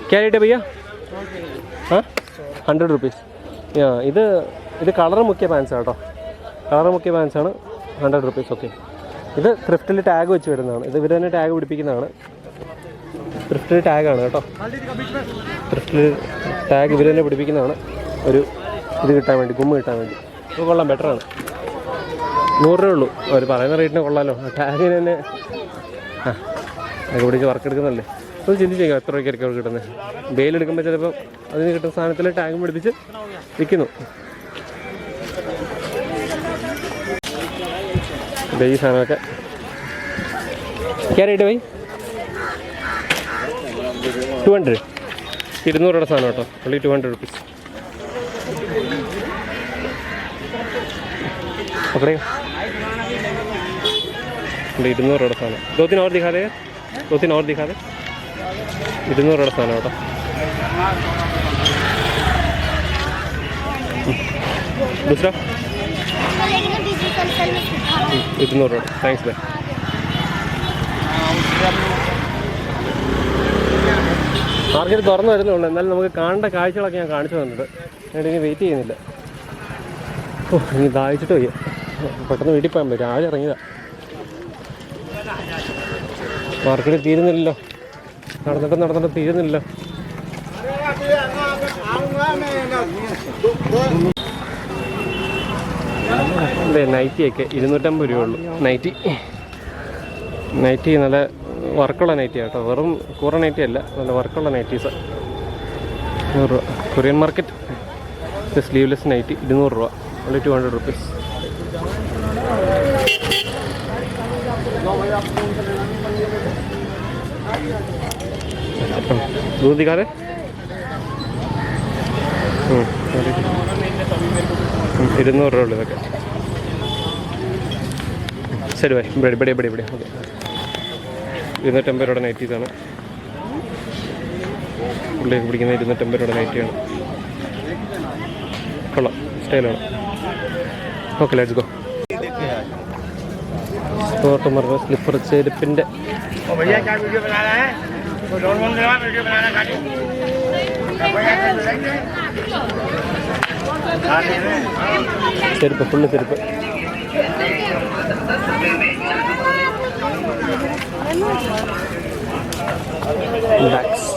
ക്യാരിയിട്ട് ഭയ്യ 100 റുപ്പീസ്. ഇത് കളർ മുക്കിയ പാൻസാണ് കേട്ടോ. കളർ മുക്കിയ പാൻസാണ്. 100 റുപ്പീസ്. ഓക്കെ. ഇത് ത്രിഫ്റ്റിൽ ടാഗ് വെച്ച് വരുന്നതാണ്. ഇത് ഇവർ തന്നെ ടാഗ് പിടിപ്പിക്കുന്നതാണ്. ത്രിഫ്റ്റിൽ ടാഗാണ് കേട്ടോ. ത്രിഫ്റ്റിൽ ടാഗ് ഇവർ തന്നെ പിടിപ്പിക്കുന്നതാണ്. ഒരു ഇത് കിട്ടാൻ വേണ്ടി, ഗുമ്മ കിട്ടാൻ വേണ്ടി. ഇത് കൊള്ളാം, ബെറ്ററാണ്. 100 രൂപ ഉള്ളൂ. അവർ പറയുന്ന റേറ്റിന് കൊള്ളാമല്ലോ. ടാഗിന് തന്നെ അതൊക്കെ പിടിച്ച് വർക്ക് എടുക്കുന്നല്ലേ. അത് ചിന്തിച്ചേക്കാം എത്ര രൂപയ്ക്കായിരിക്കും അവർ കിട്ടുന്നത്. ബെയിലെടുക്കുമ്പോൾ ചിലപ്പോൾ അതിന് കിട്ടുന്ന സാധനത്തിൽ ടാഗ് പിടിപ്പിച്ച് വിൽക്കുന്നു. ഈ സാധനമൊക്കെ ക്യാരറ്റ് പോയി 200 200 രൂപയുടെ സാധനം കേട്ടോ. Only 200 rupees. पकड़ेगा 200 രൂപയുടെ സാധനം. 2-3 और दिखा दे यार, 2-3 और दिखा दे. 200 രൂപയുടെ സാധനം കേട്ടോ. दूसरा 200 രൂപ. Thanks by. മാർക്കറ്റ് തുറന്നു വരുന്നുള്ളൂ. എന്നാലും നമുക്ക് കാണേണ്ട കാഴ്ചകളൊക്കെ ഞാൻ കാണിച്ചു തന്നിട്ട് ഞാനിനി വെയിറ്റ് ചെയ്യുന്നില്ല. ഇനി ദാഹിച്ചിട്ട് വയ്യ. പെട്ടെന്ന് വീട്ടിൽ പോകാൻ പറ്റും. രാവിലെ ഇറങ്ങിയതാ. മാർക്കറ്റ് തീരുന്നില്ലല്ലോ. നടന്നിട്ട് തീരുന്നില്ലല്ലോ. അതെ, നൈറ്റിയൊക്കെ 250 രൂപ ഉള്ളൂ. നൈറ്റി നല്ല വർക്കുള്ള നൈറ്റി കേട്ടോ. വെറും കൂറ നൈറ്റി അല്ല, നല്ല വർക്കുള്ള നൈറ്റീസ്. 100 രൂപ. കൊറിയൻ മാർക്കറ്റ് സ്ലീവ്ലെസ് നൈറ്റി 200 രൂപ. only 200 rupees. दूध दिखा दे. 200 രൂപ ഉള്ളൂ ഇതൊക്കെ. ശരി ബൈ. ഇവിടെ 250 രൂപയുടെ നൈറ്റീസാണ്. ഉള്ളിലേക്ക് പിടിക്കുന്ന 250 രൂപയുടെ നൈറ്റിയാണ്. കൊള്ളാം, സ്റ്റൈലാണ്. Okay, let's go. Tomato slipper ചെരുപ്പിൻ്റെ ചെരുപ്പ്, ഫുള്ള് ചെരുപ്പ്. ബാഗ്സ്.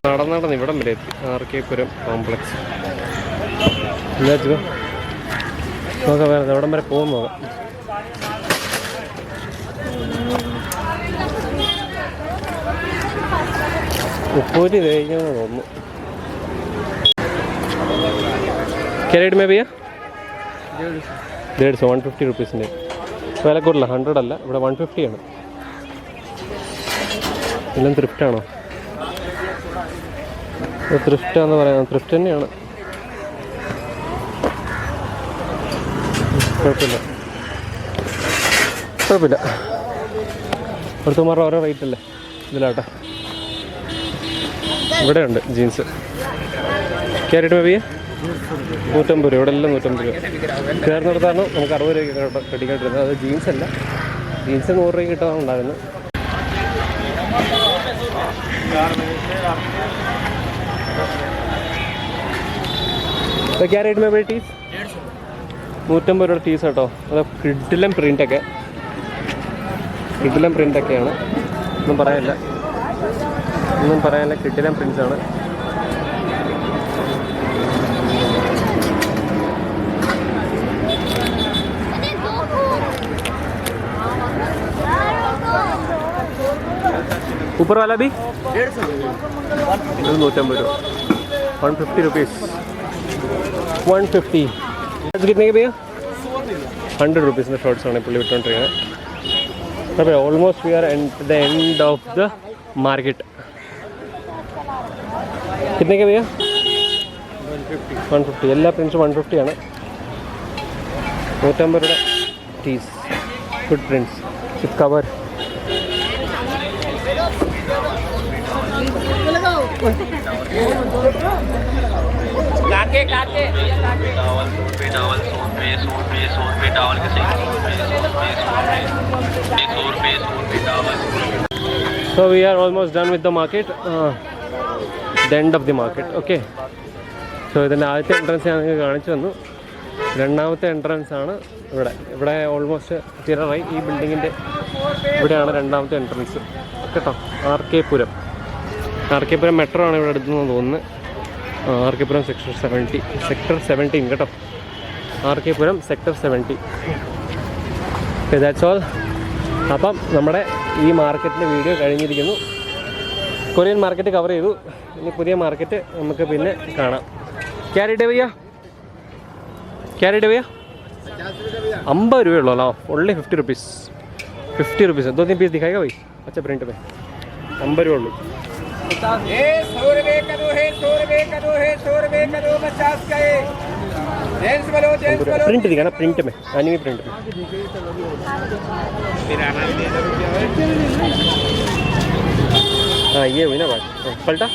നടന്ന് ഇവിടം വരെ എത്തി. RK Puram complex. നോക്കാം, വേറെ എവിടം വരെ പോകും നോക്കാം. ഉപ്പൂരി കഴിഞ്ഞെന്ന് തോന്നുന്നു. ക്യാരറ്റ് മേ ഭയ്യ 150 150 റുപ്പീസിൻ്റെ വില കൂടുതല. 100 അല്ല, ഇവിടെ 150 ആണ്. എല്ലാം ത്രിഫ്റ്റാണോ? ത്രിഫ്റ്റാന്ന് പറയാം. ത്രിഫ്റ്റ് തന്നെയാണ്. കുഴപ്പമില്ല. പുറത്തുമാരുടെ ഓരോ റേറ്റ് അല്ലേ. ഇതിലാട്ടെ, ഇവിടെ ഉണ്ട് ജീൻസ്. ക്യാരറ്റ് മേബിയ 150 രൂപ. ഇവിടെ എല്ലാം 150 രൂപ. കയറുന്നിടത്താണ് നമുക്ക് 60 രൂപയ്ക്ക് കടിക്കാണ്ടിരുന്നത്. അത് ജീൻസ് അല്ല. ജീൻസ് 100 രൂപയ്ക്ക് കിട്ടാനുണ്ടായിരുന്നു. ക്യാരറ്റ് മേബി ടീസ് 150 രൂപയുടെ ടീസ് കേട്ടോ. അത് കിഡിലം പ്രിൻ്റൊക്കെയാണ്. ഒന്നും പറയാനില്ല. കിഡിലം പ്രിൻസാണ്. ऊपर वाला भी 150 രൂപ. 150 रुपीज़. 150. कितने के भैया? 100 रुपीज़ शॉर्ट्स आने पुली विटोंडिरिक्कण. അപ്പോൾ almost we are at the end of the market. कितने के भैया? 150. എല്ലാ പ്രിൻസും 150 ആണ്. 150 രൂപയുടെ tees. Good prints with cover. So we are almost done with the market. The end of the market. Okay. So ഇതിൻ്റെ ആദ്യത്തെ എൻട്രൻസ് ഞാൻ നിങ്ങൾക്ക് കാണിച്ചു തന്നു. രണ്ടാമത്തെ എൻട്രൻസ് ആണ് ഇവിടെ ഓൾമോസ്റ്റ് തീരാറായി. ഈ ബിൽഡിങ്ങിൻ്റെ ഇവിടെയാണ് രണ്ടാമത്തെ എൻട്രൻസ് കേട്ടോ. RK പുരം മെട്രോ ആണ് ഇവിടെ എടുത്തെന്ന് തോന്നുന്നത്. ആർ കെ പുരം സെക്ടർ 17 കേട്ടോ. R K Puram sector 70. That's all. അപ്പം നമ്മുടെ ഈ മാർക്കറ്റിൻ്റെ വീഡിയോ കഴിഞ്ഞിരിക്കുന്നു. കൊറിയൻ മാർക്കറ്റ് കവർ ചെയ്തു. ഇനി പുതിയ മാർക്കറ്റ് നമുക്ക് പിന്നെ കാണാം. ക്യാരറ്റ് ഭയ്യ 50 രൂപയുള്ളൂ. Only 50 rupees. 50 रुपीज़ 2-3 पीस दिखाएगा भाई. अच्छा प्रिंट में 50 രൂപ ഉള്ളൂ. 100 रुपए का दो है, 100 रुपए का दो है, 100 रुपए का दो, 50 का है. जेंट्स बोलो, जेंट्स बोलो. प्रिंट दिखाना, प्रिंट में, एनिमी प्रिंट में. हाँ ये हुई ना बात. पलटा.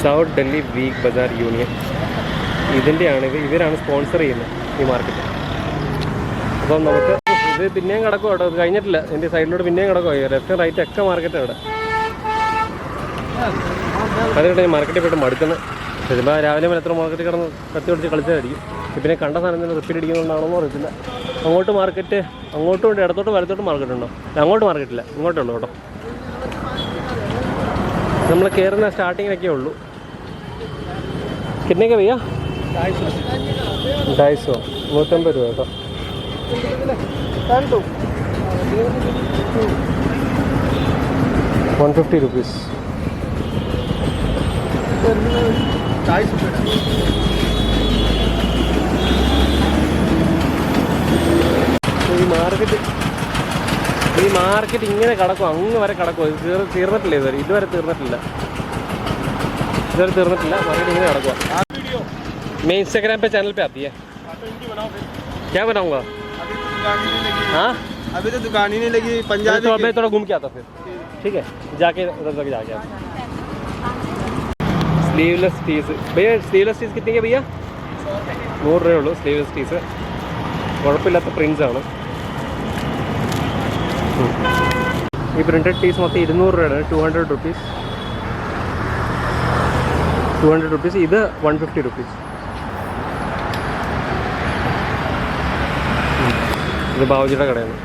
സൗത്ത് ഡൽഹി വീക്ക് ബസാർ യൂണിയൻ ഇവരാണ് സ്പോൺസർ ചെയ്യുന്നത് ഈ മാർക്കറ്റ്. അപ്പം നമുക്ക് ഇത് പിന്നെയും കിടക്കും കേട്ടോ. ഇത് കഴിഞ്ഞിട്ടില്ല. എൻ്റെ സൈഡിലോട്ട് പിന്നെയും കിടക്കും. ലെഫ്റ്റ് റൈറ്റ് ഒക്കെ മാർക്കറ്റ് അവിടെ. അതുകൊണ്ട് ഈ മാർക്കറ്റിൽ പോയിട്ട് മടുക്കുന്നത്. ചിലപ്പോൾ രാവിലെ എത്ര മാർക്കറ്റ് കിടന്ന് കത്തി പിടിച്ച് കളിച്ചായിരിക്കും. പിന്നെ കണ്ട സാധനം റിപ്പീറ്റ് അടിക്കുന്നുണ്ടാണെന്ന് അറിയത്തില്ല. അങ്ങോട്ട് മാർക്കറ്റ്, അങ്ങോട്ടും ഉണ്ട്, ഇടത്തോട്ട് വലത്തോട്ട് മാർക്കറ്റ് ഉണ്ടോ? അങ്ങോട്ട് മാർക്കറ്റില്ല, ഇങ്ങോട്ടേ ഉള്ളൂ കേട്ടോ. നമ്മൾ കയറുന്ന സ്റ്റാർട്ടിങ്ങിലൊക്കെ ഉള്ളൂ. कितने का भैया? 250 150 രൂപ കേട്ടോ. 150 रुपीज़. ഈ മാർക്കറ്റ് ഇങ്ങനെ കിടക്കും, അങ്ങ് വരെ കിടക്കും. തീർന്നിട്ടില്ല ഇതുവരെ തീർന്നിട്ടില്ല. मार्केट इങ്ങനെ നടക്കുക. मैं इंस्टाग्राम पे चैनल पे आती है. क्या बनाऊंगा? हाँ अभी तो दुकान ही नहीं लगी. पंजाबी तो मैं थोड़ा घूम के आता फिर. ठीक है, जाके उधर तक जाके आता. स्लीवलेस टीस भैया, स्लीवलेस टीस कितने के भैया? 100 രൂപയേ ഉള്ളൂ സ്ലീവ്ലെസ് ടീസ്. കുഴപ്പമില്ലാത്ത പ്രിൻസ് ആണ്. ഈ പ്രിൻറ്റഡ് ടീസ് മൊത്തം 200 രൂപയാണ്. 200 rupees. 200 rupees. ഇത് 150 rupees. ഇത് ബാവുജിയുടെ കടയാണ്.